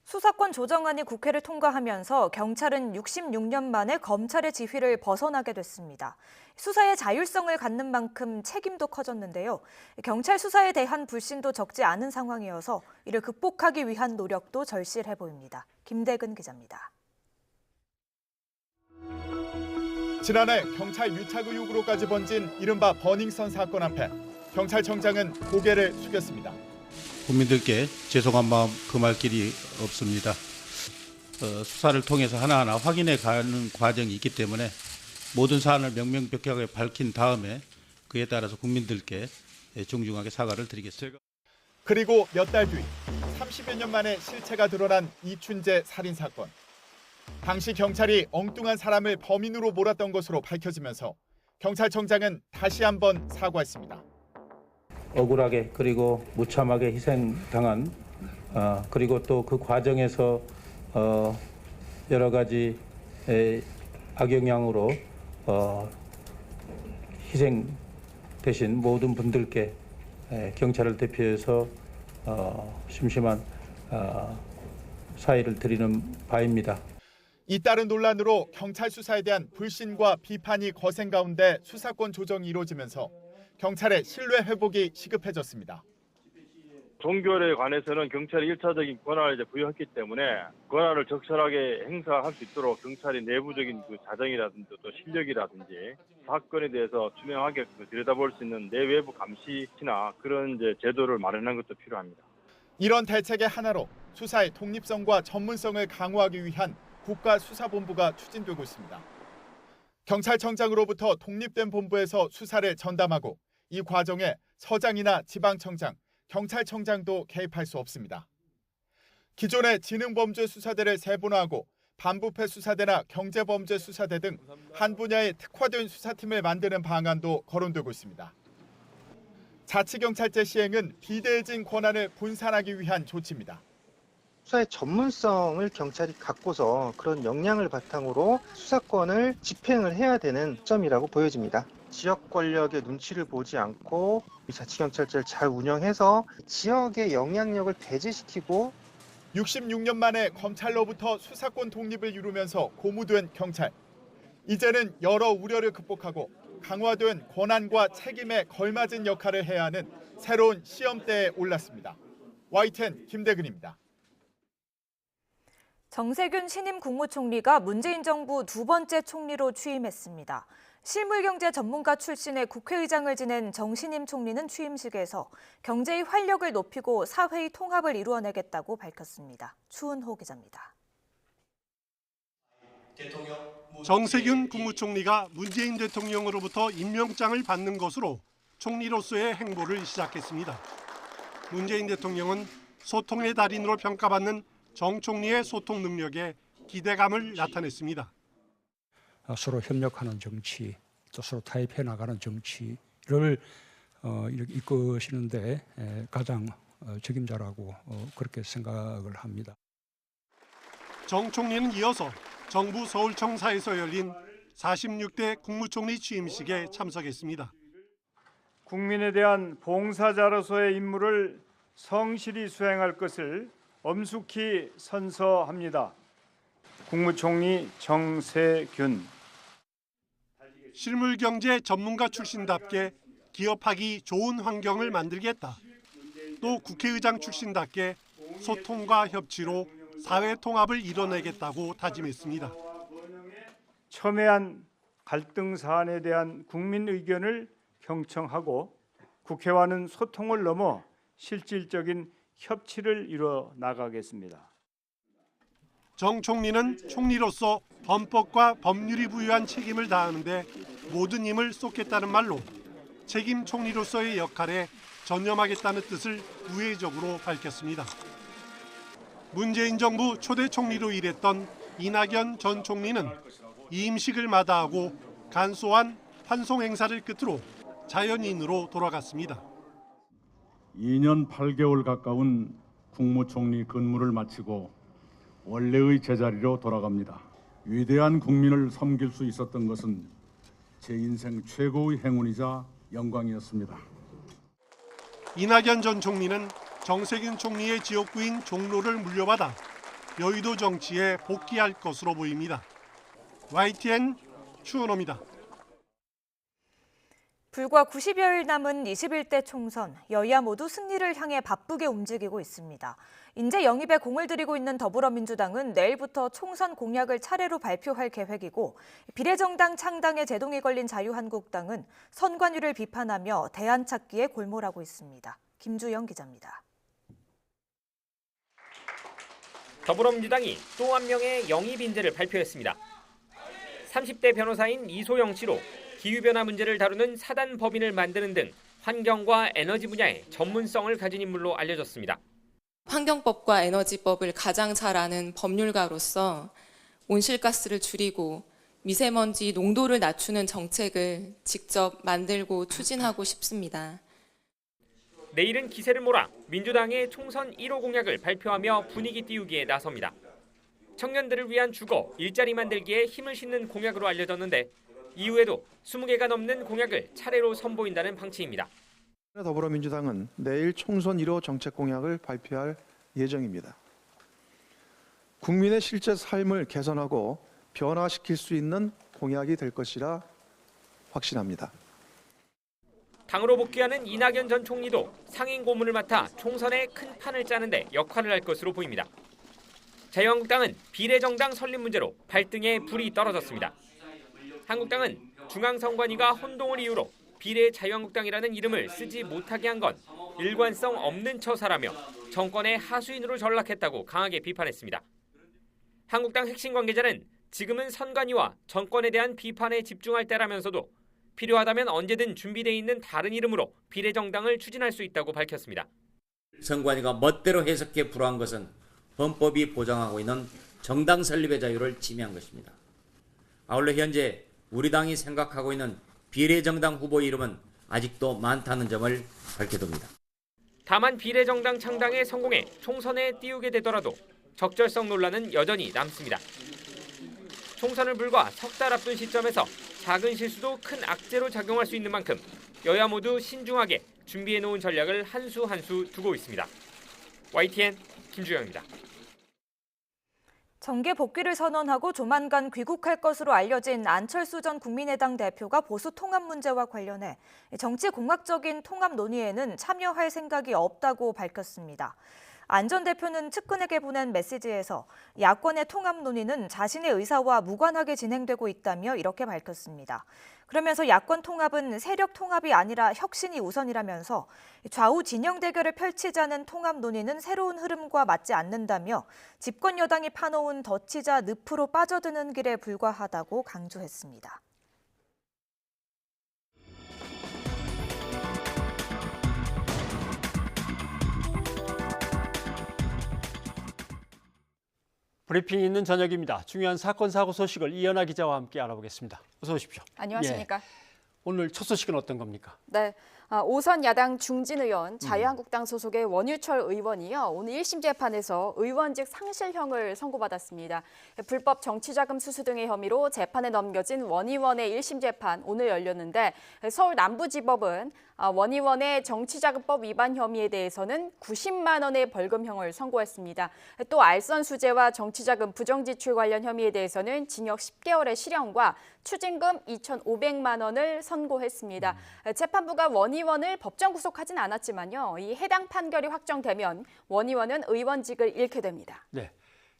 수사권 조정안이 국회를 통과하면서 경찰은 66년 만에 검찰의 지휘를 벗어나게 됐습니다. 수사의 자율성을 갖는 만큼 책임도 커졌는데요. 경찰 수사에 대한 불신도 적지 않은 상황이어서 이를 극복하기 위한 노력도 절실해 보입니다. 김대근 기자입니다. 지난해 경찰 유착 의혹으로까지 번진 이른바 버닝썬 사건 앞에 경찰청장은 고개를 숙였습니다. 국민들께 죄송한 마음 금할 길이 없습니다. 수사를 통해서 하나하나 확인해 가는 과정이 있기 때문에 모든 사안을 명명백백하게 밝힌 다음에 그에 따라서 국민들께 정중하게 사과를 드리겠습니다. 그리고 몇 달 뒤 30여 년 만에 실체가 드러난 이춘재 살인 사건. 당시 경찰이 엉뚱한 사람을 범인으로 몰았던 것으로 밝혀지면서 경찰청장은 다시 한번 사과했습니다. 억울하게 그리고 무참하게 희생당한 그리고 또 그 과정에서 여러 가지 악영향으로 희생되신 모든 분들께 경찰을 대표해서 심심한 사의를 드리는 바입니다. 잇따른 논란으로 경찰 수사에 대한 불신과 비판이 거센 가운데 수사권 조정이 이루어지면서 경찰의 신뢰 회복이 시급해졌습니다. 종결에 관해서는 경찰이 1차적인 권한을 부여했기 때문에 권한을 적절하게 행사할 수 있도록 경찰이 내부적인 그 자정이라든지 또 실력이라든지 사건에 대해서 투명하게 들여다볼 수 있는 내외부 감시나 그런 제도를 마련하는 것도 필요합니다. 이런 대책의 하나로 수사의 독립성과 전문성을 강화하기 위한 국가수사본부가 추진되고 있습니다. 경찰청장으로부터 독립된 본부에서 수사를 전담하고 이 과정에 서장이나 지방청장, 경찰청장도 개입할 수 없습니다. 기존의 지능범죄수사대를 세분화하고 반부패 수사대나 경제범죄수사대 등 한 분야의 특화된 수사팀을 만드는 방안도 거론되고 있습니다. 자치경찰제 시행은 비대해진 권한을 분산하기 위한 조치입니다. 수사의 전문성을 경찰이 갖고서 그런 역량을 바탕으로 수사권을 집행을 해야 되는 점이라고 보여집니다. 지역 권력의 눈치를 보지 않고 자치경찰제를 잘 운영해서 지역의 영향력을 배제시키고 66년 만에 검찰로부터 수사권 독립을 이루면서 고무된 경찰. 이제는 여러 우려를 극복하고 강화된 권한과 책임에 걸맞은 역할을 해야 하는 새로운 시험대에 올랐습니다. YTN 김대근입니다. 정세균 신임 국무총리가 문재인 정부 두 번째 총리로 취임했습니다. 실물경제 전문가 출신의 국회의장을 지낸 정 신임 총리는 취임식에서 경제의 활력을 높이고 사회의 통합을 이루어내겠다고 밝혔습니다. 추은호 기자입니다. 정세균 국무총리가 문재인 대통령으로부터 임명장을 받는 것으로 총리로서의 행보를 시작했습니다. 문재인 대통령은 소통의 달인으로 평가받는 정 총리의 소통 능력에 기대감을 나타냈습니다. 서로 협력하는 정치, 또 서로 타협해 나가는 정치를 이렇게 이끄시는데 가장 적임자라고 그렇게 생각을 합니다. 정 총리는 이어서 정부 서울청사에서 열린 46대 국무총리 취임식에 참석했습니다. 국민에 대한 봉사자로서의 임무를 성실히 수행할 것을 엄숙히 선서합니다. 국무총리 정세균. 실물경제 전문가 출신답게 기업하기 좋은 환경을 만들겠다. 또 국회의장 출신답게 소통과 협치로 사회 통합을 이뤄내겠다고 다짐했습니다. 첨예한 갈등 사안에 대한 국민 의견을 경청하고 국회와는 소통을 넘어 실질적인 협치를 이뤄 나가겠습니다. 정 총리는 총리로서 헌법과 법률이 부여한 책임을 다하는데 모든 힘을 쏟겠다는 말로 책임 총리로서의 역할에 전념하겠다는 뜻을 우회적으로 밝혔습니다. 문재인 정부 초대 총리로 일했던 이낙연 전 총리는 이임식을 마다하고 간소한 환송 행사를 끝으로 자연인으로 돌아갔습니다. 2년 8개월 가까운 국무총리 근무를 마치고 원래의 제자리로 돌아갑니다. 위대한 국민을 섬길 수 있었던 것은 제 인생 최고의 행운이자 영광이었습니다. 이낙연 전 총리는 정세균 총리의 지역구인 종로를 물려받아 여의도 정치에 복귀할 것으로 보입니다. YTN 추은호입니다. 불과 90여일 남은 21대 총선, 여야 모두 승리를 향해 바쁘게 움직이고 있습니다. 인재 영입에 공을 들이고 있는 더불어민주당은 내일부터 총선 공약을 차례로 발표할 계획이고 비례정당 창당에 제동이 걸린 자유한국당은 선관위를 비판하며 대안 찾기에 골몰하고 있습니다. 김주영 기자입니다. 더불어민주당이 또 한 명의 영입 인재를 발표했습니다. 30대 변호사인 이소영 씨로 기후변화 문제를 다루는 사단 법인을 만드는 등 환경과 에너지 분야의 전문성을 가진 인물로 알려졌습니다. 환경법과 에너지법을 가장 잘 아는 법률가로서 온실가스를 줄이고 미세먼지 농도를 낮추는 정책을 직접 만들고 추진하고 싶습니다. 내일은 기세를 몰아 민주당의 총선 1호 공약을 발표하며 분위기 띄우기에 나섭니다. 청년들을 위한 주거, 일자리 만들기에 힘을 싣는 공약으로 알려졌는데 이후에도 20개가 넘는 공약을 차례로 선보인다는 방침입니다. 더불어민주당은 내일 총선 1호 정책 공약을 발표할 예정입니다. 국민의 실제 삶을 개선하고 변화시킬 수 있는 공약이 될 것이라 확신합니다. 당으로 복귀하는 이낙연 전 총리도 상임 고문을 맡아 총선에 큰 판을 짜는데 역할을 할 것으로 보입니다. 자유한국당은 비례정당 설립 문제로 발등에 불이 떨어졌습니다. 한국당은 중앙선관위가 혼동을 이유로 비례 자유한국당이라는 이름을 쓰지 못하게 한 건 일관성 없는 처사라며 정권의 하수인으로 전락했다고 강하게 비판했습니다. 한국당 핵심 관계자는 지금은 선관위와 정권에 대한 비판에 집중할 때라면서도 필요하다면 언제든 준비되어 있는 다른 이름으로 비례정당을 추진할 수 있다고 밝혔습니다. 선관위가 멋대로 해석해 불허한 것은 헌법이 보장하고 있는 정당 설립의 자유를 침해한 것입니다. 아울러 현재 우리 당이 생각하고 있는 비례정당 후보 이름은 아직도 많다는 점을 밝혀둡니다. 다만 비례정당 창당에 성공해 총선에 띄우게 되더라도 적절성 논란은 여전히 남습니다. 총선을 불과 석 달 앞둔 시점에서 작은 실수도 큰 악재로 작용할 수 있는 만큼 여야 모두 신중하게 준비해놓은 전략을 한 수 한 수 두고 있습니다. YTN 김주영입니다. 정계 복귀를 선언하고 조만간 귀국할 것으로 알려진 안철수 전 국민의당 대표가 보수 통합 문제와 관련해 정치 공학적인 통합 논의에는 참여할 생각이 없다고 밝혔습니다. 안 전 대표는 측근에게 보낸 메시지에서 야권의 통합 논의는 자신의 의사와 무관하게 진행되고 있다며 이렇게 밝혔습니다. 그러면서 야권 통합은 세력 통합이 아니라 혁신이 우선이라면서 좌우 진영 대결을 펼치자는 통합 논의는 새로운 흐름과 맞지 않는다며 집권 여당이 파놓은 덧치자 늪으로 빠져드는 길에 불과하다고 강조했습니다. 브리핑 있는 저녁입니다. 중요한 사건 사고 소식을 이연아 기자와 함께 알아보겠습니다. 어서 오십시오. 안녕하십니까? 예. 오늘 첫 소식은 어떤 겁니까? 네. 오선 야당 중진 의원, 자유한국당 소속의 원유철 의원이요. 오늘 1심 재판에서 의원직 상실형을 선고받았습니다. 불법 정치자금 수수 등의 혐의로 재판에 넘겨진 원 의원의 1심 재판 오늘 열렸는데 서울 남부지법은 원 의원의 정치자금법 위반 혐의에 대해서는 90만 원의 벌금형을 선고했습니다. 또 알선 수재와 정치자금 부정지출 관련 혐의에 대해서는 징역 10개월의 실형과 추징금 2,500만 원을 선고했습니다. 재판부가 원 의원을 법정 구속하진 않았지만요. 이 해당 판결이 확정되면 원 의원은 의원직을 잃게 됩니다. 네.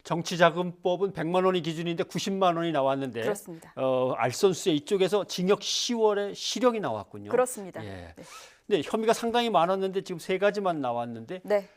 정치자금법은 100만 원이 기준인데 90만 원이 나왔는데 그렇습니다. 알선수재 이쪽에서 징역 10월에 실형이 나왔군요. 그렇습니다. 예. 네, 혐의가 상당히 많았는데 지금 3가지만 나왔는데 네.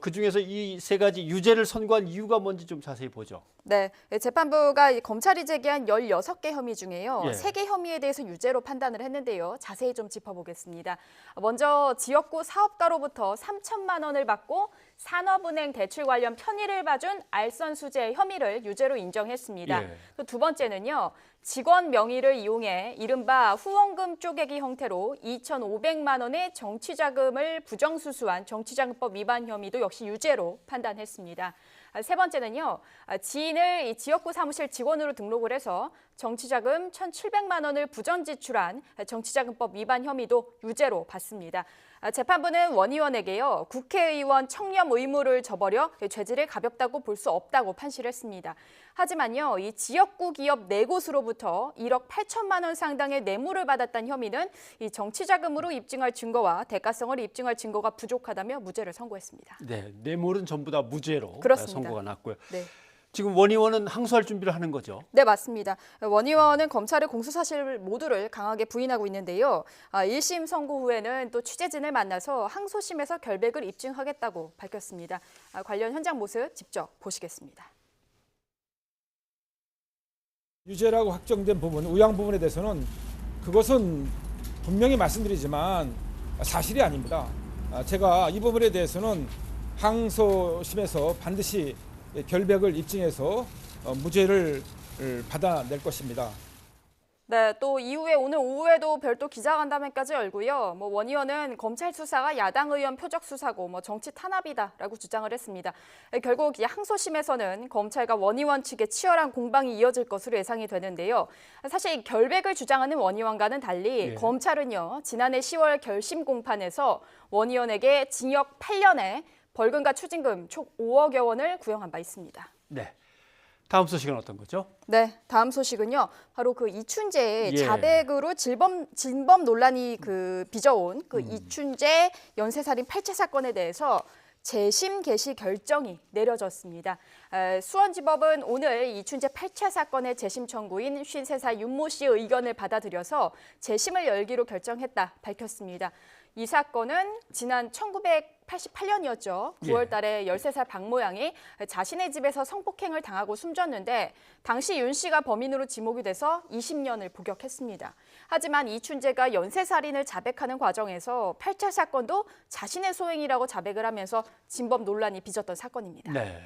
그중에서 이 3가지 유죄를 선고한 이유가 뭔지 좀 자세히 보죠. 네, 재판부가 검찰이 제기한 16개 혐의 중에요. 예. 3개 혐의에 대해서 유죄로 판단을 했는데요. 자세히 좀 짚어보겠습니다. 먼저 지역구 사업가로부터 3천만 원을 받고 산업은행 대출 관련 편의를 봐준 알선 수재 혐의를 유죄로 인정했습니다. 예. 또 두 번째는요. 직원 명의를 이용해 이른바 후원금 쪼개기 형태로 2,500만 원의 정치자금을 부정수수한 정치자금법 위반 혐의도 역시 유죄로 판단했습니다. 세 번째는요. 지인을 이 지역구 사무실 직원으로 등록을 해서 정치자금 1,700만 원을 부정 지출한 정치자금법 위반 혐의도 유죄로 받습니다. 재판부는 원 의원에게요. 국회의원 청렴 의무를 저버려 죄질을 가볍다고 볼 수 없다고 판시를 했습니다. 하지만요. 이 지역구 기업 4곳으로부터 1억 8천만 원 상당의 뇌물을 받았다는 혐의는 이 정치자금으로 입증할 증거와 대가성을 입증할 증거가 부족하다며 무죄를 선고했습니다. 네, 뇌물은 전부 다 무죄로 그렇습니다. 선고가 났고요. 네. 지금 원 의원은 항소할 준비를 하는 거죠? 네, 맞습니다. 원 의원은 검찰의 공수사실 모두를 강하게 부인하고 있는데요. 1심 선고 후에는 또 취재진을 만나서 항소심에서 결백을 입증하겠다고 밝혔습니다. 관련 현장 모습 직접 보시겠습니다. 유죄라고 확정된 부분, 우양 부분에 대해서는 그것은 분명히 말씀드리지만 사실이 아닙니다. 제가 이 부분에 대해서는 항소심에서 반드시 결백을 입증해서 무죄를 받아낼 것입니다. 네, 또 이후에 오늘 오후에도 별도 기자간담회까지 열고요. 원 의원은 검찰 수사가 야당 의원 표적 수사고 정치 탄압이다라고 주장을 했습니다. 결국 이 항소심에서는 검찰과 원 의원 측의 치열한 공방이 이어질 것으로 예상이 되는데요. 사실 결백을 주장하는 원 의원과는 달리 검찰은요, 지난해 10월 결심 공판에서 원 의원에게 징역 8년에 벌금과 추징금 총 5억여 원을 구형한 바 있습니다. 네. 다음 소식은 어떤 거죠? 네, 다음 소식은요. 바로 그 이춘재의 자백으로 진범 논란이 빚어온 이춘재 연쇄살인 8차 사건에 대해서 재심 개시 결정이 내려졌습니다. 수원지법은 오늘 이춘재 8차 사건의 재심 청구인 53살 윤모 씨의 의견을 받아들여서 재심을 열기로 결정했다 밝혔습니다. 이 사건은 지난 1988년이었죠. 9월 달에 13살 박모양이 자신의 집에서 성폭행을 당하고 숨졌는데 당시 윤 씨가 범인으로 지목이 돼서 20년을 복역했습니다. 하지만 이춘재가 연쇄살인을 자백하는 과정에서 8차 사건도 자신의 소행이라고 자백을 하면서 진범 논란이 빚었던 사건입니다. 네.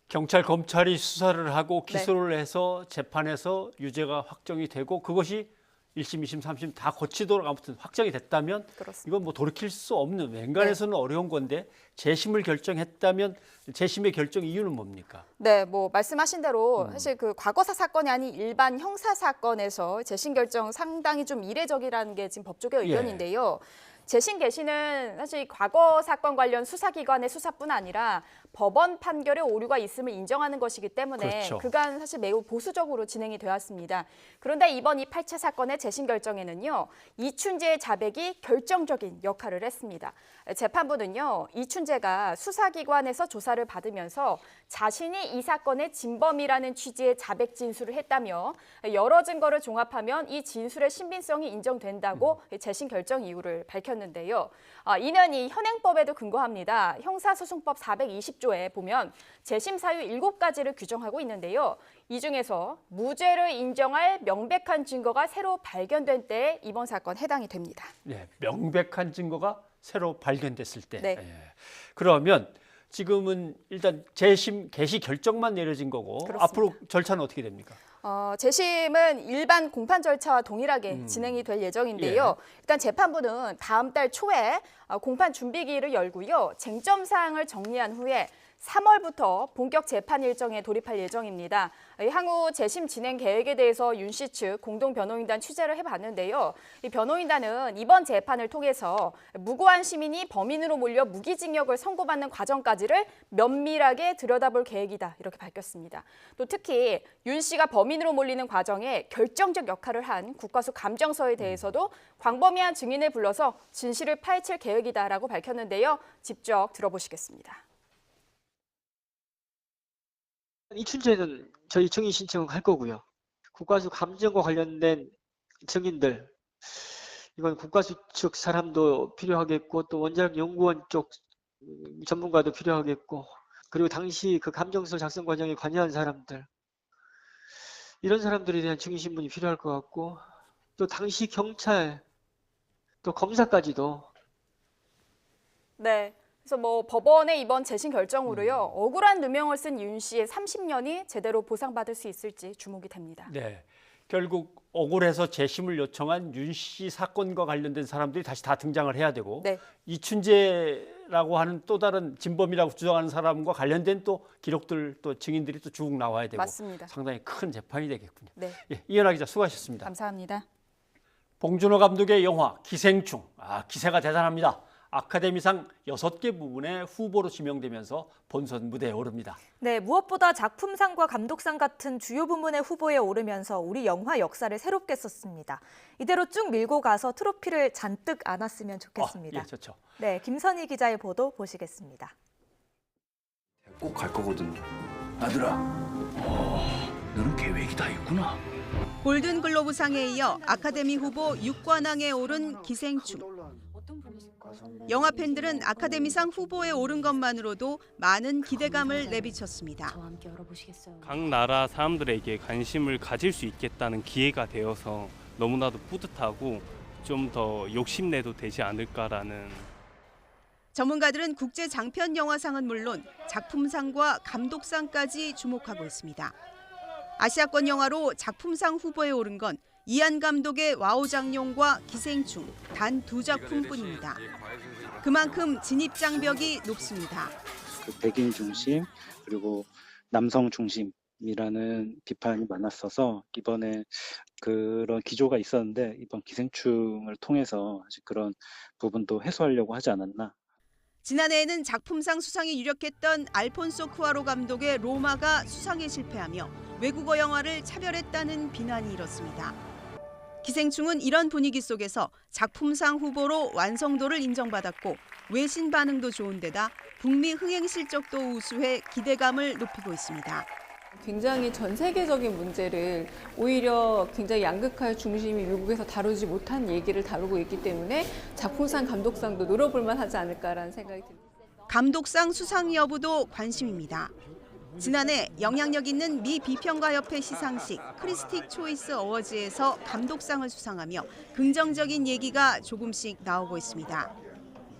경찰, 검찰이 수사를 하고 기소를 해서 재판에서 유죄가 확정이 되고 그것이 1심, 2심, 3심 다 거치도록 아무튼 확정이 됐다면 이건 뭐 돌이킬 수 없는 웬간해서는 어려운 건데 재심을 결정했다면 재심의 결정 이유는 뭡니까? 네, 말씀하신 대로 사실 과거사 사건이 아닌 일반 형사 사건에서 재심 결정 상당히 좀 이례적이라는 게 지금 법조계 의견인데요. 재심 개시는 사실 과거 사건 관련 수사기관의 수사뿐 아니라 법원 판결에 오류가 있음을 인정하는 것이기 때문에 그간 사실 매우 보수적으로 진행이 되었습니다. 그런데 이번 이 8차 사건의 재심 결정에는요. 이춘재의 자백이 결정적인 역할을 했습니다. 재판부는요. 이춘재가 수사기관에서 조사를 받으면서 자신이 이 사건의 진범이라는 취지의 자백 진술을 했다며 여러 증거를 종합하면 이 진술의 신빙성이 인정된다고 재심 결정 이유를 밝혔는데요. 이는 이 현행법에도 근거합니다. 형사소송법 420조에 보면 재심 사유 7가지를 규정하고 있는데요. 이 중에서 무죄를 인정할 명백한 증거가 새로 발견된 때에 이번 사건 해당이 됩니다. 네, 명백한 증거가 새로 발견됐을 때. 네. 그러면 지금은 일단 재심 개시 결정만 내려진 거고 앞으로 절차는 어떻게 됩니까? 재심은 일반 공판 절차와 동일하게 진행이 될 예정인데요. 일단 재판부는 다음 달 초에 공판 준비기일을 열고요. 쟁점 사항을 정리한 후에 3월부터 본격 재판 일정에 돌입할 예정입니다. 향후 재심 진행 계획에 대해서 윤 씨 측 공동 변호인단 취재를 해봤는데요. 이 변호인단은 이번 재판을 통해서 무고한 시민이 범인으로 몰려 무기징역을 선고받는 과정까지를 면밀하게 들여다볼 계획이다 이렇게 밝혔습니다. 또 특히 윤 씨가 범인으로 몰리는 과정에 결정적 역할을 한 국과수 감정서에 대해서도 광범위한 증인을 불러서 진실을 파헤칠 계획이다라고 밝혔는데요. 직접 들어보시겠습니다. 이춘재는 저희 증인 신청할 거고요. 국과수 감정과 관련된 증인들, 이건 국과수 측 사람도 필요하겠고 또 원자력 연구원 쪽 전문가도 필요하겠고 그리고 당시 그 감정서 작성 과정에 관여한 사람들, 이런 사람들에 대한 증인 신문이 필요할 것 같고 또 당시 경찰 또 검사까지도. 네. 그래서 법원의 이번 재심 결정으로요. 억울한 누명을 쓴 윤 씨의 30년이 제대로 보상받을 수 있을지 주목이 됩니다. 네. 결국 억울해서 재심을 요청한 윤 씨 사건과 관련된 사람들이 다시 다 등장을 해야 되고 이춘재라고 하는 또 다른 진범이라고 주장하는 사람과 관련된 또 기록들 또 증인들이 또 쭉 나와야 되고 맞습니다. 상당히 큰 재판이 되겠군요. 네. 이현아 기자 수고하셨습니다. 감사합니다. 봉준호 감독의 영화 기생충. 기세가 대단합니다. 아카데미상 6개 부문에 후보로 지명되면서 본선 무대에 오릅니다. 네, 무엇보다 작품상과 감독상 같은 주요 부문의 후보에 오르면서 우리 영화 역사를 새롭게 썼습니다. 이대로 쭉 밀고 가서 트로피를 잔뜩 안았으면 좋겠습니다. 좋죠. 네, 김선희 기자의 보도 보시겠습니다. 꼭 갈 거거든. 아들아. 너는 계획이 다 있구나. 골든글로브상에 이어 아카데미 후보 6관왕에 오른 기생충. 영화 팬들은 아카데미상 후보에 오른 것만으로도 많은 기대감을 내비쳤습니다. 각 나라 사람들에게 관심을 가질 수 있겠다는 기회가 되어서 너무나도 뿌듯하고 좀 더 욕심내도 되지 않을까라는. 전문가들은 국제 장편 영화상은 물론 작품상과 감독상까지 주목하고 있습니다. 아시아권 영화로 작품상 후보에 오른 건 이안 감독의 와우장룡과 기생충 단 2작품뿐입니다. 그만큼 진입 장벽이 높습니다. 백인 중심 그리고 남성 중심이라는 비판이 많았어서 이번에 그런 기조가 있었는데 이번 기생충을 통해서 아직 그런 부분도 해소하려고 하지 않았나. 지난해에는 작품상 수상이 유력했던 알폰소 쿠아로 감독의 로마가 수상에 실패하며 외국어 영화를 차별했다는 비난이 일었습니다. 기생충은 이런 분위기 속에서 작품상 후보로 완성도를 인정받았고 외신 반응도 좋은 데다 북미 흥행 실적도 우수해 기대감을 높이고 있습니다. 굉장히 전 세계적인 문제를 오히려 굉장히 양극화의 중심이 미국에서 다루지 못한 얘기를 다루고 있기 때문에 작품상, 감독상도 노려볼 만하지 않을까라는 생각이 듭니다. 감독상 수상 여부도 관심입니다. 지난해 영향력 있는 미 비평가협회 시상식 크리스틱 초이스 어워즈에서 감독상을 수상하며 긍정적인 얘기가 조금씩 나오고 있습니다.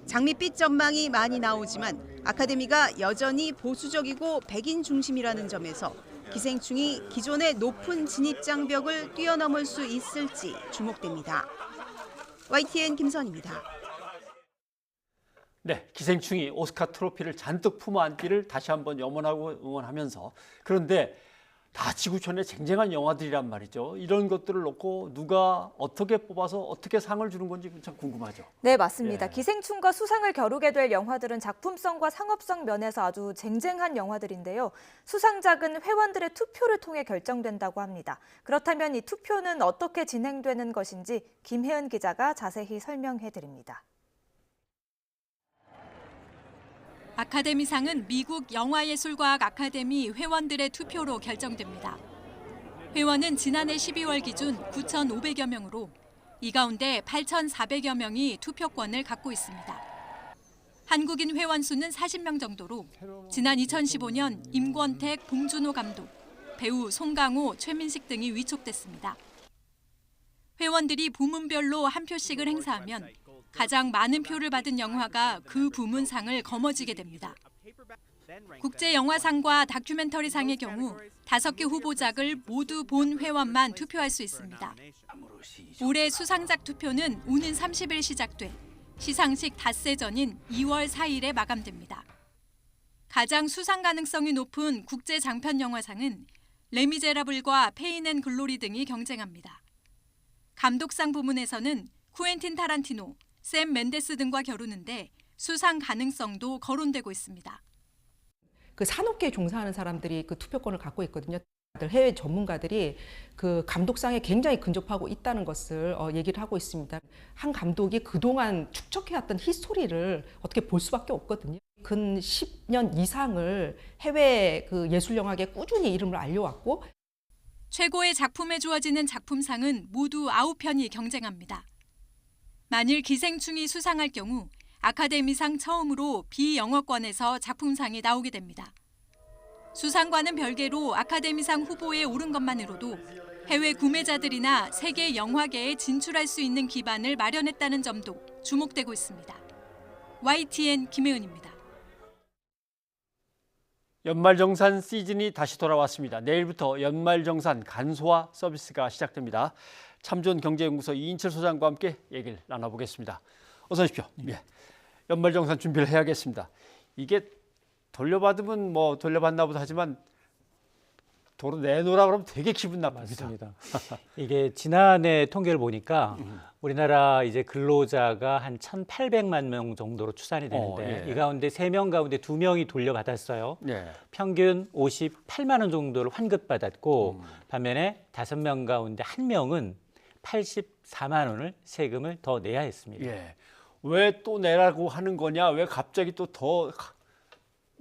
장밋빛 전망이 많이 나오지만 아카데미가 여전히 보수적이고 백인 중심이라는 점에서 기생충이 기존의 높은 진입 장벽을 뛰어넘을 수 있을지 주목됩니다. YTN 김선입니다. 네, 기생충이 오스카 트로피를 잔뜩 품어 안기를 다시 한번 염원하고 응원하면서, 그런데 다 지구촌의 쟁쟁한 영화들이란 말이죠. 이런 것들을 놓고 누가 어떻게 뽑아서 어떻게 상을 주는 건지 참 궁금하죠. 네, 맞습니다. 예. 기생충과 수상을 겨루게 될 영화들은 작품성과 상업성 면에서 아주 쟁쟁한 영화들인데요. 수상작은 회원들의 투표를 통해 결정된다고 합니다. 그렇다면 이 투표는 어떻게 진행되는 것인지 김혜은 기자가 자세히 설명해 드립니다. 아카데미상은 미국 영화예술과학 아카데미 회원들의 투표로 결정됩니다. 회원은 지난해 12월 기준 9,500여 명으로 이 가운데 8,400여 명이 투표권을 갖고 있습니다. 한국인 회원 수는 40명 정도로 지난 2015년 임권택, 봉준호 감독, 배우 송강호, 최민식 등이 위촉됐습니다. 회원들이 부문별로 한 표씩을 행사하면 가장 많은 표를 받은 영화가 그 부문상을 거머쥐게 됩니다. 국제영화상과 다큐멘터리상의 경우 5개 후보작을 모두 본 회원만 투표할 수 있습니다. 올해 수상작 투표는 오는 30일 시작돼 시상식 닷새 전인 2월 4일에 마감됩니다. 가장 수상 가능성이 높은 국제장편영화상은 레미제라블과 페인 앤 글로리 등이 경쟁합니다. 감독상 부문에서는 쿠엔틴 타란티노, 샘 멘데스 등과 겨루는데 수상 가능성도 거론되고 있습니다. 그 산업계에 종사하는 사람들이 그 투표권을 갖고 있거든요. 해외 전문가들이 그 감독상에 굉장히 근접하고 있다는 것을 얘기를 하고 있습니다. 한 감독이 그동안 축적해왔던 히스토리를 어떻게 볼 수밖에 없거든요. 근 10년 이상을 해외 그 예술영화계에 꾸준히 이름을 알려왔고, 최고의 작품에 주어지는 작품상은 모두 9편이 경쟁합니다. 만일 기생충이 수상할 경우 아카데미상 처음으로 비영어권에서 작품상이 나오게 됩니다. 수상과는 별개로 아카데미상 후보에 오른 것만으로도 해외 구매자들이나 세계 영화계에 진출할 수 있는 기반을 마련했다는 점도 주목되고 있습니다. YTN 김혜은입니다. 연말정산 시즌이 다시 돌아왔습니다. 내일부터 연말정산 간소화 서비스가 시작됩니다. 참존경제연구소 이인철 소장과 함께 얘기를 나눠보겠습니다. 어서 오십시오. 예. 연말정산 준비를 해야겠습니다. 이게 돌려받으면 뭐 돌려받나 보다 하지만 도로 내놓으라 그러면 되게 기분 나쁩니다. 맞습니다. 이게 지난해 통계를 보니까 우리나라 이제 근로자가 한 1,800만 명 정도로 추산이 되는데 예. 이 가운데 3명 가운데 2명이 돌려받았어요. 예. 평균 58만 원 정도를 환급받았고 반면에 5명 가운데 1명은 84만 원을 세금을 더 내야 했습니다. 예. 왜 또 내라고 하는 거냐? 왜 갑자기 또 더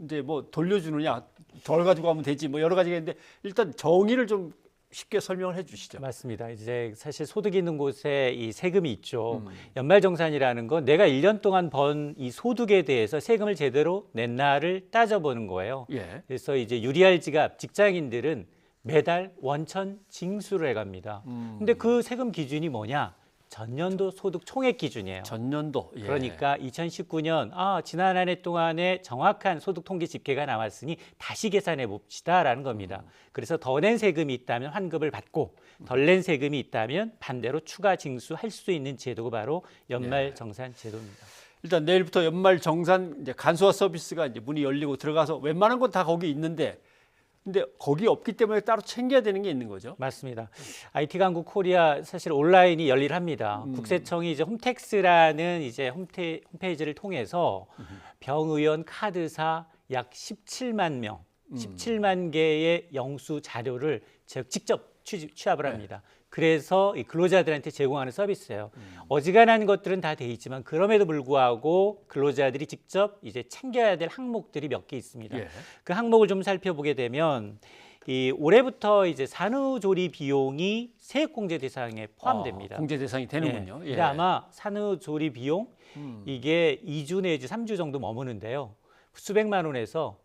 이제 뭐 돌려주느냐, 덜 가지고 가면 되지, 뭐 여러 가지가 있는데 일단 정의를 좀 쉽게 설명을 해주시죠. 맞습니다. 이제 사실 소득이 있는 곳에 이 세금이 있죠. 연말정산이라는 건 내가 1년 동안 번 이 소득에 대해서 세금을 제대로 냈나를 따져보는 거예요. 예. 그래서 이제 유리할 지갑 직장인들은 매달 원천 징수를 해갑니다. 근데 그 세금 기준이 뭐냐? 전년도 소득 총액 기준이에요. 전년도. 예. 그러니까 2019년 지난 한 해 동안에 정확한 소득 통계 집계가 나왔으니 다시 계산해 봅시다라는 겁니다. 그래서 더 낸 세금이 있다면 환급을 받고 덜 낸 세금이 있다면 반대로 추가 징수할 수 있는 제도가 바로 연말정산 제도입니다. 일단 내일부터 연말정산 이제 간소화 서비스가 이제 문이 열리고 들어가서 웬만한 건 다 거기 있는데. 근데 거기 없기 때문에 따로 챙겨야 되는 게 있는 거죠? 맞습니다. IT 강국 코리아 사실 온라인이 열일합니다. 국세청이 이제 홈택스라는 이제 홈페이지를 통해서 병의원 카드사 약 17만 명, 17만 개의 영수 자료를 직접 취합을 합니다. 그래서 이 근로자들한테 제공하는 서비스예요. 어지간한 것들은 다 돼 있지만 그럼에도 불구하고 근로자들이 직접 이제 챙겨야 될 항목들이 몇 개 있습니다. 예. 그 항목을 좀 살펴보게 되면 이 올해부터 이제 산후조리 비용이 세액공제 대상에 포함됩니다. 공제 대상이 되는군요. 예. 근데 아마 산후조리 비용 이게 2주 내지 3주 정도 머무는데요. 수백만 원에서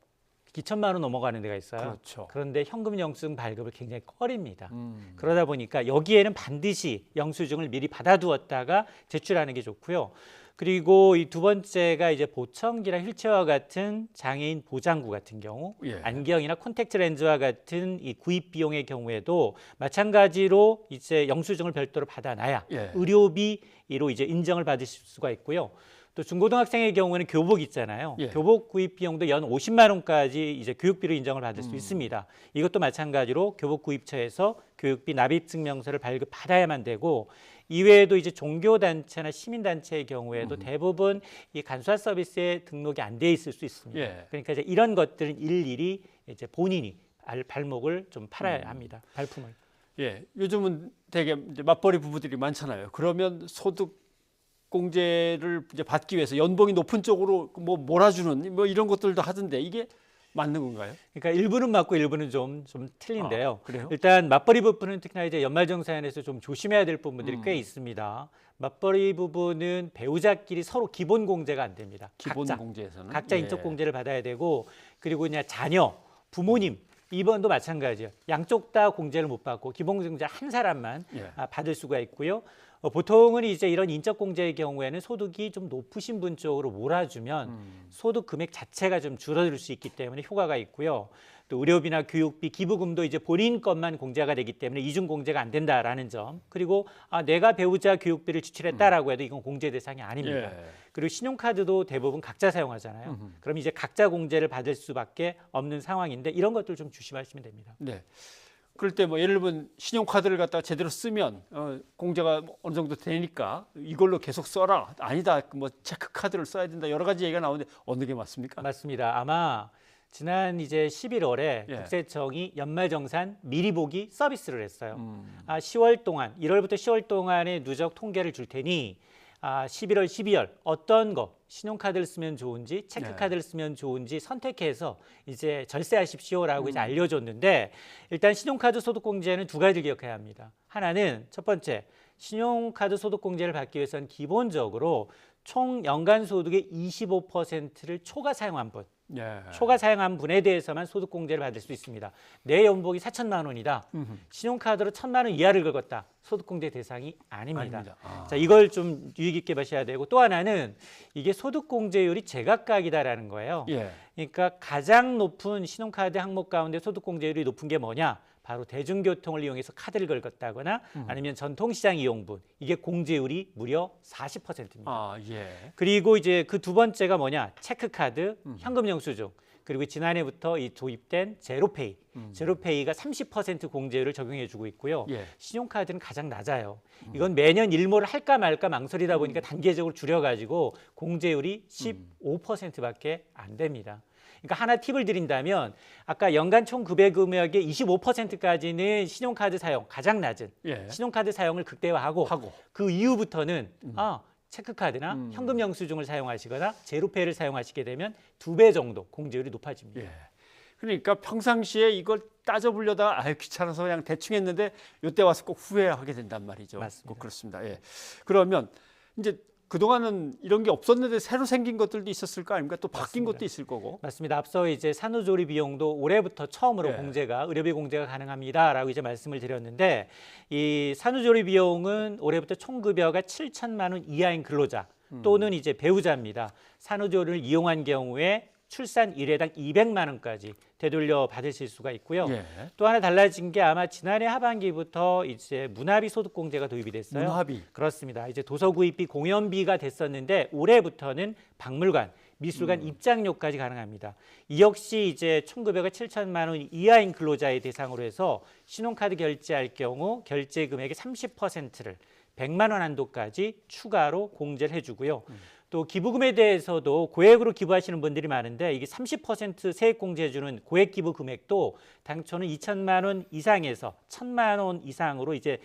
기천만 원 넘어가는 데가 있어요. 그렇죠. 그런데 현금 영수증 발급을 굉장히 꺼립니다. 그러다 보니까 여기에는 반드시 영수증을 미리 받아두었다가 제출하는 게 좋고요. 그리고 이 두 번째가 이제 보청기랑 휠체어와 같은 장애인 보장구 같은 경우, 예. 안경이나 콘택트 렌즈와 같은 이 구입 비용의 경우에도 마찬가지로 이제 영수증을 별도로 받아놔야 예. 의료비로 이제 인정을 받으실 수가 있고요. 또 중고등학생의 경우에는 교복 있잖아요. 예. 교복 구입 비용도 연 50만 원까지 이제 교육비로 인정을 받을 수 있습니다. 이것도 마찬가지로 교복 구입처에서 교육비 납입 증명서를 발급받아야만 되고, 이외에도 이제 종교단체나 시민단체의 경우에도 대부분 이 간소화 서비스에 등록이 안 돼 있을 수 있습니다. 예. 그러니까 이제 이런 것들은 일일이 이제 본인이 발목을 좀 팔아야 합니다. 발품을. 예, 요즘은 되게 이제 맞벌이 부부들이 많잖아요. 그러면 소득 공제를 이제 받기 위해서 연봉이 높은 쪽으로 뭐 몰아주는 뭐 이런 것들도 하던데 이게 맞는 건가요? 그러니까 일부는 맞고 일부는 좀 틀린데요. 그래요? 일단 맞벌이 부부는 특히나 이제 연말정산에서 좀 조심해야 될 부분들이 꽤 있습니다. 맞벌이 부부는 배우자끼리 서로 기본 공제가 안 됩니다. 기본 각자, 공제에서는 각자 인적 공제를 받아야 되고, 그리고 그냥 자녀, 부모님 이번도 마찬가지예요. 양쪽 다 공제를 못 받고 기본 공제 한 사람만 받을 수가 있고요. 보통은 이제 이런 인적 공제의 경우에는 소득이 좀 높으신 분 쪽으로 몰아주면 소득 금액 자체가 좀 줄어들 수 있기 때문에 효과가 있고요. 또 의료비나 교육비, 기부금도 이제 본인 것만 공제가 되기 때문에 이중 공제가 안 된다라는 점. 그리고 내가 배우자 교육비를 지출했다라고 해도 이건 공제 대상이 아닙니다. 예. 그리고 신용카드도 대부분 각자 사용하잖아요. 그럼 이제 각자 공제를 받을 수밖에 없는 상황인데 이런 것들 좀 조심하시면 됩니다. 네. 그럴 때 뭐 예를 들면 신용카드를 갖다가 제대로 쓰면 공제가 어느 정도 되니까 이걸로 계속 써라. 아니다. 뭐 체크카드를 써야 된다. 여러 가지 얘기가 나오는데 어느 게 맞습니까? 맞습니다. 아마 지난 이제 11월에 예. 국세청이 연말정산 미리 보기 서비스를 했어요. 10월 동안 1월부터 10월 동안의 누적 통계를 줄 테니 11월, 12월 어떤 거 신용카드를 쓰면 좋은지 체크카드를 쓰면 좋은지 선택해서 이제 절세하십시오라고 이제 알려줬는데, 일단 신용카드 소득공제는 두 가지를 기억해야 합니다. 하나는 첫 번째, 신용카드 소득공제를 받기 위해서는 기본적으로 총 연간 소득의 25%를 초과 사용한 분, 초과 사용한 분에 대해서만 소득공제를 받을 수 있습니다. 내 연봉이 4천만 원이다. 신용카드로 1,000만 원 이하를 긁었다. 소득공제 대상이 아닙니다. 자, 이걸 좀 유의 깊게 보셔야 되고, 또 하나는 이게 소득공제율이 제각각이다라는 거예요. 예. 그러니까 가장 높은 신용카드 항목 가운데 소득공제율이 높은 게 뭐냐? 바로 대중교통을 이용해서 카드를 긁었다거나 아니면 전통시장 이용분, 이게 공제율이 무려 40%입니다. 예. 그리고 이제 그 두 번째가 뭐냐? 체크카드, 현금 영수증, 그리고 지난해부터 이 도입된 제로페이, 제로페이가 30% 공제율을 적용해주고 있고요. 예. 신용카드는 가장 낮아요. 이건 매년 일모를 할까 말까 망설이다 보니까 단계적으로 줄여가지고 공제율이 15%밖에 안 됩니다. 그러니까 하나 팁을 드린다면 아까 연간 총 급여 금액의 25%까지는 신용카드 사용 가장 낮은 신용카드 사용을 극대화하고 그 이후부터는 체크카드나 현금 영수증을 사용하시거나 제로페이를 사용하시게 되면 2배 정도 공제율이 높아집니다. 예. 그러니까 평상시에 이걸 따져보려다가 아유 귀찮아서 그냥 대충 했는데 이때 와서 꼭 후회하게 된단 말이죠. 맞습니다. 꼭 그렇습니다. 예. 그러면 이제 그동안은 이런 게 없었는데 새로 생긴 것들도 있었을 거 아닙니까? 또 바뀐 맞습니다. 것도 있을 거고. 맞습니다. 앞서 이제 산후조리 비용도 올해부터 처음으로 예. 의료비 공제가 가능합니다라고 이제 말씀을 드렸는데 이 산후조리 비용은 올해부터 총급여가 7천만 원 이하인 근로자 또는 이제 배우자입니다. 산후조리를 이용한 경우에 출산 1회당 200만 원까지 되돌려 받으실 수가 있고요. 예. 또 하나 달라진 게 아마 지난해 하반기부터 이제 문화비 소득공제가 도입이 됐어요. 문화비. 그렇습니다. 이제 도서구입비, 공연비가 됐었는데 올해부터는 박물관, 미술관 입장료까지 가능합니다. 이 역시 이제 총급여가 7천만 원 이하인 근로자의 대상으로 해서 신용카드 결제할 경우 결제 금액의 30%를 100만 원 한도까지 추가로 공제를 해주고요. 또 기부금에 대해서도 고액으로 기부하시는 분들이 많은데 이게 30% 세액 공제해주는 고액 기부 금액도 당초는 2천만 원 이상에서 1,000만 원 이상으로 이제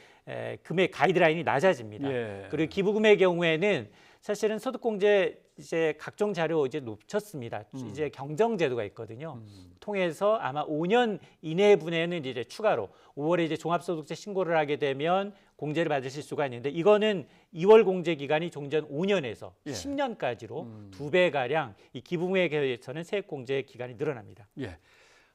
금액 가이드라인이 낮아집니다. 예. 그리고 기부금의 경우에는 사실은 소득공제 이제 각종 자료 이제 놓쳤습니다. 이제 경정제도가 있거든요. 통해서 아마 5년 이내 분에는 이제 추가로 5월에 이제 종합소득세 신고를 하게 되면 공제를 받으실 수가 있는데 이거는 2월 공제 기간이 종전 5년에서 예. 10년까지로 2배 가량 이 기부금에 대해서는 세액 공제 기간이 늘어납니다. 예.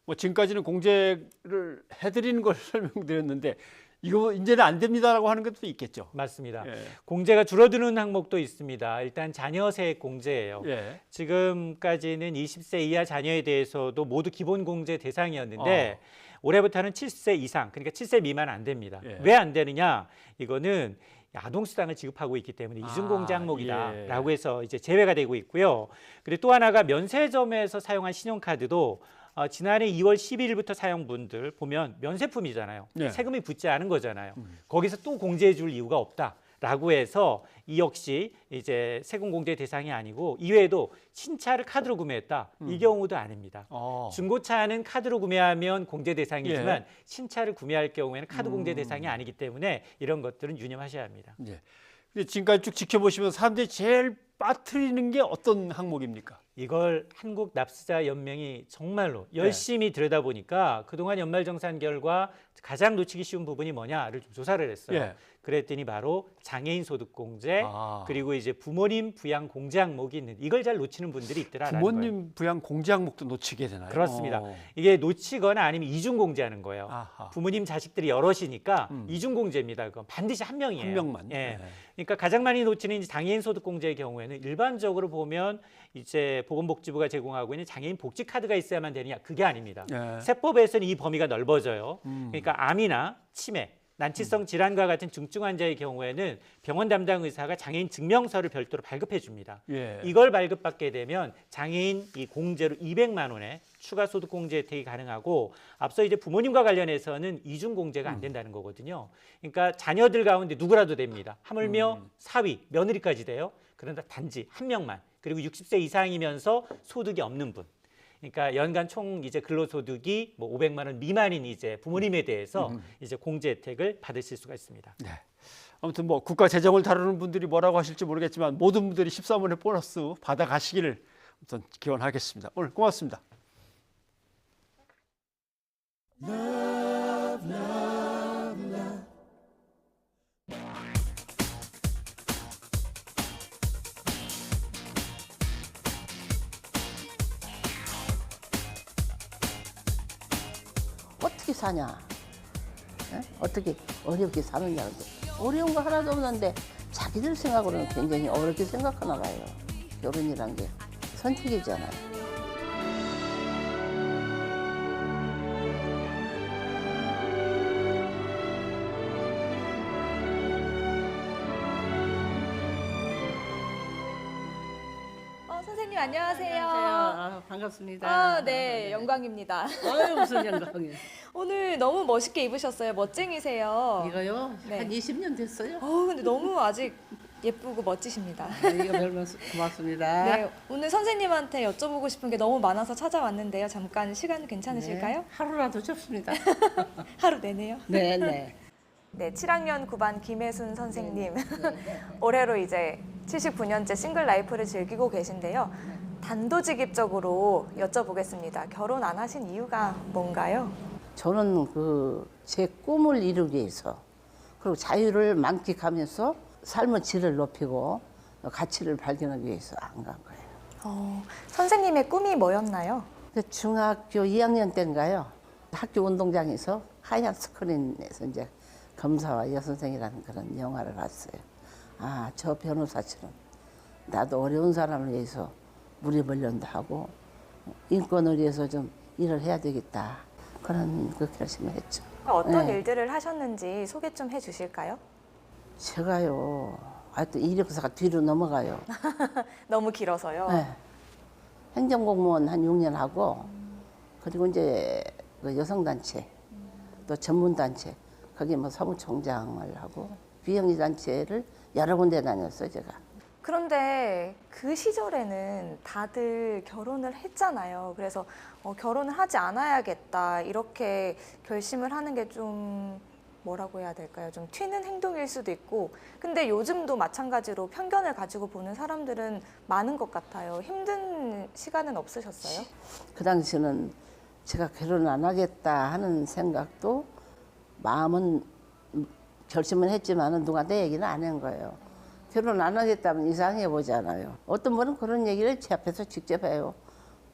뭐 지금까지는 공제를 해드리는 걸 설명드렸는데 이거 이제는 안 됩니다라고 하는 것도 있겠죠. 맞습니다. 예. 공제가 줄어드는 항목도 있습니다. 일단 자녀 세액 공제예요. 예. 지금까지는 20세 이하 자녀에 대해서도 모두 기본 공제 대상이었는데 올해부터는 7세 이상, 그러니까 7세 미만 안 됩니다. 예. 왜 안 되느냐? 이거는 아동수당을 지급하고 있기 때문에 이중공제 항목이다라고 해서 이제 제외가 되고 있고요. 그리고 또 하나가 면세점에서 사용한 신용카드도 지난해 2월 12일부터 사용분들 보면 면세품이잖아요. 네. 세금이 붙지 않은 거잖아요. 거기서 또 공제해 줄 이유가 없다라고 해서 이 역시 이제 세금 공제 대상이 아니고 이외에도 신차를 카드로 구매했다. 이 경우도 아닙니다. 중고차는 카드로 구매하면 공제 대상이지만 예. 신차를 구매할 경우에는 카드 공제 대상이 아니기 때문에 이런 것들은 유념하셔야 합니다. 예. 근데 지금까지 쭉 지켜보시면 사람들이 제일 빠뜨리는 게 어떤 항목입니까? 이걸 한국납세자연맹이 정말로 열심히 들여다보니까 그동안 연말정산 결과 가장 놓치기 쉬운 부분이 뭐냐를 좀 조사를 했어요. 예. 그랬더니 바로 장애인 소득공제 아. 그리고 이제 부모님 부양 공제 항목이 있는 이걸 잘 놓치는 분들이 있더라라는 거예요. 부모님 부양 공제 항목도 놓치게 되나요? 그렇습니다. 이게 놓치거나 아니면 이중 공제하는 거예요. 아하. 부모님 자식들이 여럿이니까 이중 공제입니다. 그건 반드시 한 명이에요. 한 명만. 예. 네. 그러니까 가장 많이 놓치는 이제 장애인 소득공제의 경우에는 일반적으로 보면 이제 보건복지부가 제공하고 있는 장애인 복지 카드가 있어야만 되느냐 그게 아닙니다. 예. 세법에서는 이 범위가 넓어져요. 그러니까 암이나 치매, 난치성 질환과 같은 중증 환자의 경우에는 병원 담당 의사가 장애인 증명서를 별도로 발급해 줍니다. 예. 이걸 발급받게 되면 장애인 이 공제로 200만 원의 추가 소득 공제 혜택이 가능하고 앞서 이제 부모님과 관련해서는 이중 공제가 안 된다는 거거든요. 그러니까 자녀들 가운데 누구라도 됩니다. 하물며 사위, 며느리까지 돼요. 그런데 단지 한 명만 그리고 60세 이상이면서 소득이 없는 분. 그러니까 연간 총 이제 근로소득이 뭐 500만 원 미만인 이제 부모님에 대해서 이제 공제 혜택을 받으실 수가 있습니다. 네. 아무튼 뭐 국가 재정을 다루는 분들이 뭐라고 하실지 모르겠지만 모든 분들이 13원의 보너스 받아가시기를 우선 기원하겠습니다. 오늘 고맙습니다. 어떻게 사냐? 에? 어떻게 어렵게 사느냐? 어려운 거 하나도 없는데 자기들 생각으로는 굉장히 어렵게 생각하나 봐요. 결혼이란 게 선택이잖아요. 선생님 안녕하세요. 아, 반갑습니다. 아, 네, 영광입니다. 아유, 무슨 영광이에요. 오늘 너무 멋있게 입으셨어요. 멋쟁이세요. 이거요? 네. 한 20년 됐어요. 근데 너무 아직 예쁘고 멋지십니다. 이거 별로 고맙습니다. 네, 오늘 선생님한테 여쭤보고 싶은 게 너무 많아서 찾아왔는데요. 잠깐 시간 괜찮으실까요? 네, 하루라도 접습니다. 하루 내내요? 네, 네. 네, 7학년 9반 김혜순 선생님. 올해로 이제 79년째 싱글 라이프를 즐기고 계신데요. 단도직입적으로 여쭤보겠습니다. 결혼 안 하신 이유가 뭔가요? 저는 제 꿈을 이루기 위해서 그리고 자유를 만끽하면서 삶의 질을 높이고 가치를 발견하기 위해서 안 간 거예요. 선생님의 꿈이 뭐였나요? 중학교 2학년 때인가요? 학교 운동장에서 하얀 스크린에서 이제 검사와 여선생이라는 그런 영화를 봤어요. 아, 저 변호사처럼 나도 어려운 사람을 위해서 무리벌련도 하고 인권을 위해서 좀 일을 해야 되겠다. 그런 결심을 했죠. 어떤 일들을 하셨는지 소개 좀 해주실까요? 제가요, 하여튼 이력서가 뒤로 넘어가요. 너무 길어서요. 네. 행정공무원 한 6년 하고, 그리고 이제 여성단체, 또 전문단체, 거기 뭐 사무총장을 하고, 비영리단체를 여러 군데 다녔어요, 제가. 그런데 그 시절에는 다들 결혼을 했잖아요. 그래서 결혼을 하지 않아야겠다 이렇게 결심을 하는 게 좀 뭐라고 해야 될까요? 좀 튀는 행동일 수도 있고, 근데 요즘도 마찬가지로 편견을 가지고 보는 사람들은 많은 것 같아요. 힘든 시간은 없으셨어요? 그 당시는 제가 결혼 안 하겠다 하는 생각도 마음은 결심은 했지만 누구한테 얘기는 안 한 거예요. 결혼 안 하겠다면 이상해 보잖아요. 어떤 분은 그런 얘기를 제 앞에서 직접 해요.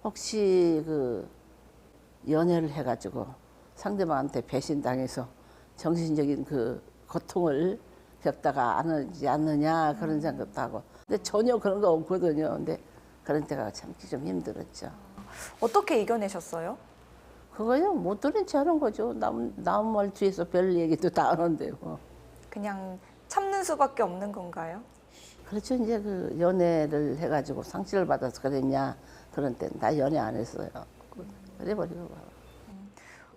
혹시 연애를 해가지고 상대방한테 배신당해서 정신적인 고통을 겪다가 안 하지 않느냐 그런 생각도 하고. 근데 전혀 그런 거 없거든요. 근데 그런 때가 참기 좀 힘들었죠. 어떻게 이겨내셨어요? 그거요? 못 들은 채 하는 거죠. 남 말 뒤에서 별 얘기도 다 하는데요. 그냥 참는 수밖에 없는 건가요? 그렇죠. 이제 연애를 해가지고 상처를 받아서 그랬냐 그런 때는 다 연애 안 했어요. 그래버리고.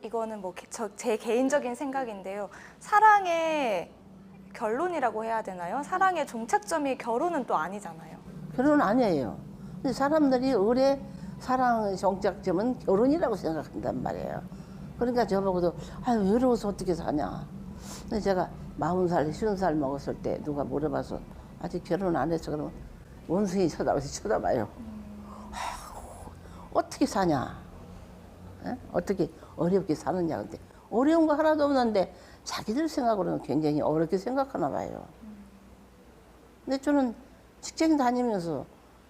이거는 뭐 제 개인적인 생각인데요. 사랑의 결론이라고 해야 되나요? 사랑의 종착점이 결혼은 또 아니잖아요. 결혼 아니에요. 근데 사람들이 의뢰 사랑의 종착점은 결혼이라고 생각한단 말이에요. 그러니까 저보고도 아유 외로워서 어떻게 사냐. 근데 제가 40살, 50살 먹었을 때 누가 물어봐서 아직 결혼 안 했어 그러면 원숭이 쳐다봐요. 어떻게 사냐? 에? 어떻게 어렵게 사느냐. 근데 어려운 거 하나도 없는데 자기들 생각으로는 굉장히 어렵게 생각하나 봐요. 근데 저는 직장 다니면서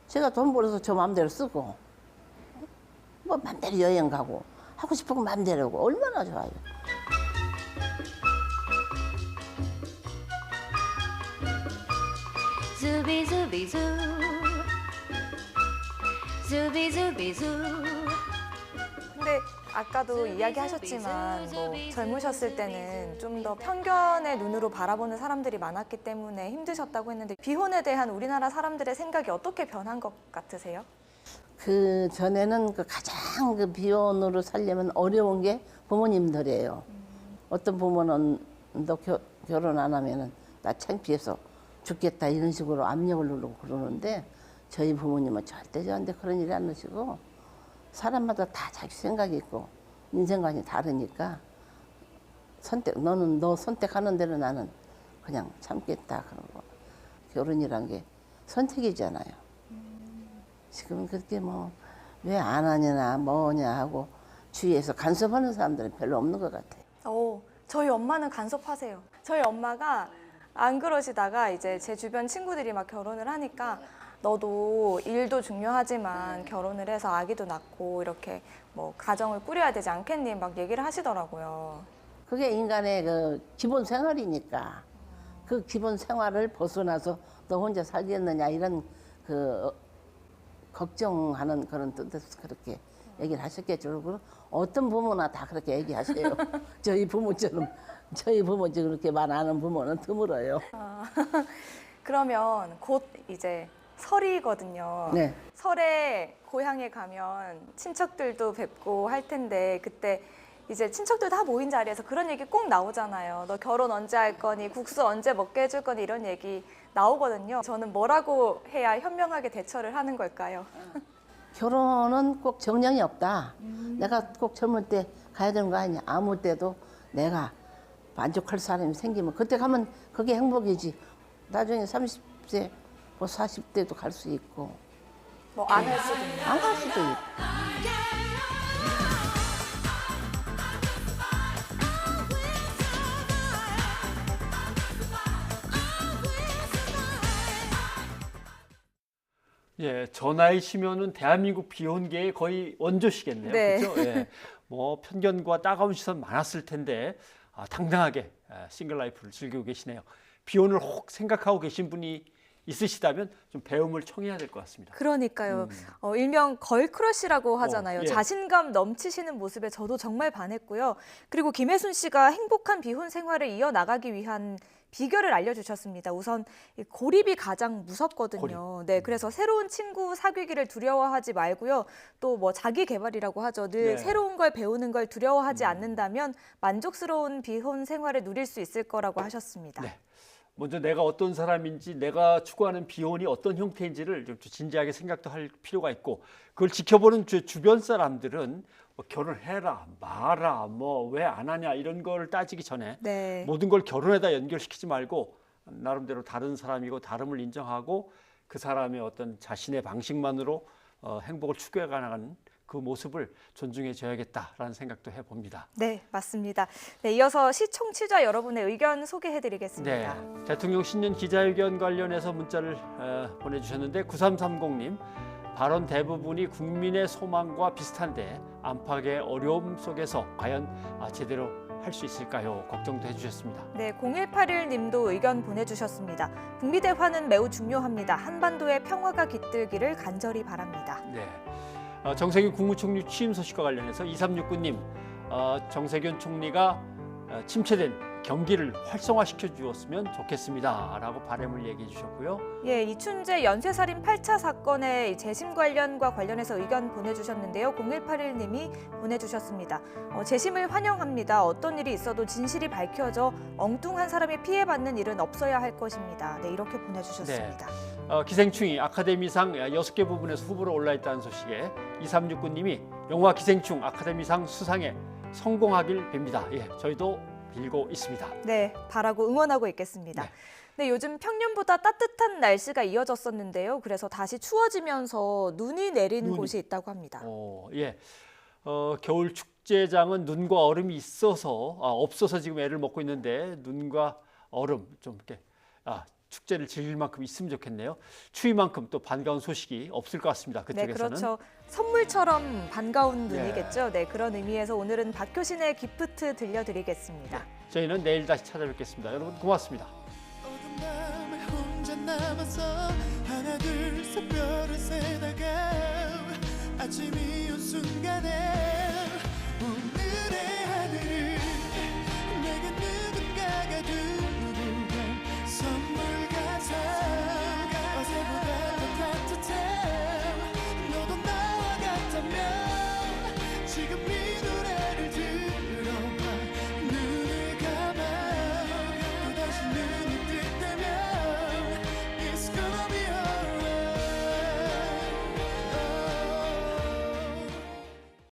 제가 돈 벌어서 저 마음대로 쓰고 뭐 마음대로 여행 가고 하고 싶은 거 마음대로 하고 얼마나 좋아요. 수비수비수 수비수비수. 근데 아까도 이야기하셨지만 뭐 젊으셨을 때는 좀 더 편견의 눈으로 바라보는 사람들이 많았기 때문에 힘드셨다고 했는데 비혼에 대한 우리나라 사람들의 생각이 어떻게 변한 것 같으세요? 그 전에는 가장 비혼으로 살려면 어려운 게 부모님들이에요. 어떤 부모는 너 결혼 안 하면은 나 창피해서 죽겠다 이런 식으로 압력을 누르고 그러는데 저희 부모님은 절대 저한테 그런 일이 안 하시고 사람마다 다 자기 생각이 있고 인생관이 다르니까 너는 너 선택하는 대로 나는 그냥 참겠다 그러고 결혼이란 게 선택이잖아요. 지금은 그렇게 뭐 왜 안 하냐 뭐냐 하고 주위에서 간섭하는 사람들은 별로 없는 것 같아요. 저희 엄마는 간섭하세요. 저희 엄마가 안 그러시다가 이제 제 주변 친구들이 막 결혼을 하니까 너도 일도 중요하지만 결혼을 해서 아기도 낳고 이렇게 뭐 가정을 꾸려야 되지 않겠니? 막 얘기를 하시더라고요. 그게 인간의 기본 생활이니까 그 기본 생활을 벗어나서 너 혼자 살겠느냐 이런 걱정하는 그런 뜻에서 그렇게 얘기를 하셨겠죠. 그리고 어떤 부모나 다 그렇게 얘기하세요. 저희 부모처럼 그렇게 말 안 하는 부모는 드물어요. 그러면 곧 이제 설이거든요. 네. 설에 고향에 가면 친척들도 뵙고 할 텐데 그때 이제 친척들 다 모인 자리에서 그런 얘기 꼭 나오잖아요. 너 결혼 언제 할 거니? 국수 언제 먹게 해줄 거니? 이런 얘기 나오거든요. 저는 뭐라고 해야 현명하게 대처를 하는 걸까요? 결혼은 꼭 정량이 없다. 내가 꼭 젊을 때 가야 되는 거 아니야. 아무 때도 내가 만족할 사람이 생기면 그때 가면 그게 행복이지. 나중에 30세 뭐 40대도 갈 수 있고 뭐 안 할 수도 있고. 안 갈 수도 있고. 예, 저 나이시면은 대한민국 비혼계의 거의 원조시겠네요. 네. 그렇죠? 예. 뭐 편견과 따가운 시선 많았을 텐데 당당하게 싱글 라이프를 즐기고 계시네요. 비혼을 혹 생각하고 계신 분이 있으시다면 좀 배움을 청해야 될 것 같습니다. 그러니까요. 일명 걸크러쉬라고 하잖아요. 예. 자신감 넘치시는 모습에 저도 정말 반했고요. 그리고 김혜순 씨가 행복한 비혼 생활을 이어나가기 위한 비결을 알려주셨습니다. 우선 고립이 가장 무섭거든요. 네, 그래서 새로운 친구 사귀기를 두려워하지 말고요. 또 뭐 자기 개발이라고 하죠. 늘 네. 새로운 걸 배우는 걸 두려워하지 않는다면 만족스러운 비혼 생활을 누릴 수 있을 거라고 하셨습니다. 네. 먼저 내가 어떤 사람인지, 내가 추구하는 비혼이 어떤 형태인지를 좀 진지하게 생각도 할 필요가 있고, 그걸 지켜보는 주변 사람들은 뭐 결혼해라, 마라, 뭐 왜 안 하냐 이런 걸 따지기 전에 네. 모든 걸 결혼에다 연결시키지 말고 나름대로 다른 사람이고 다름을 인정하고 그 사람의 어떤 자신의 방식만으로 행복을 추구해 가는 그 모습을 존중해 줘야겠다라는 생각도 해봅니다. 네, 맞습니다. 네, 이어서 시청취자 여러분의 의견 소개해드리겠습니다. 네, 대통령 신년 기자회견 관련해서 문자를 보내주셨는데 9330님, 발언 대부분이 국민의 소망과 비슷한데 안팎의 어려움 속에서 과연 제대로 할 수 있을까요? 걱정도 해주셨습니다. 네, 0181님도 의견 보내주셨습니다. 북미 대화는 매우 중요합니다. 한반도의 평화가 깃들기를 간절히 바랍니다. 네, 정세균 국무총리 취임 소식과 관련해서 2369님, 정세균 총리가 침체된 경기를 활성화시켜 주었으면 좋겠습니다 라고 바람을 얘기해 주셨고요. 예, 이춘재 연쇄살인 8차 사건의 재심 관련해서 의견 보내주셨는데요. 0181님이 보내주셨습니다. 재심을 환영합니다. 어떤 일이 있어도 진실이 밝혀져 엉뚱한 사람이 피해받는 일은 없어야 할 것입니다. 네, 이렇게 보내주셨습니다. 네. 기생충이 아카데미상 6개 부분에서 후보로 올라있다는 소식에 2369님이 영화 기생충 아카데미상 수상에 성공하길 빕니다. 예, 저희도 빌고 있습니다. 네, 바라고 응원하고 있겠습니다. 네, 요즘 평년보다 따뜻한 날씨가 이어졌었는데요. 그래서 다시 추워지면서 눈이 내린 곳이 있다고 합니다. 예, 겨울 축제장은 눈과 얼음이 없어서 지금 애를 먹고 있는데 눈과 얼음 좀 이렇게 축제를 즐길 만큼 있으면 좋겠네요. 추위만큼 또 반가운 소식이 없을 것 같습니다. 그쪽에서는. 네, 그렇죠. 선물처럼 반가운 눈이겠죠. 네, 그런 의미에서 오늘은 박효신의 기프트 들려드리겠습니다. 네, 저희는 내일 다시 찾아뵙겠습니다. 여러분 고맙습니다. 혼자 남아서 하나 둘 셋 별을 세다가 아침이 온 순간에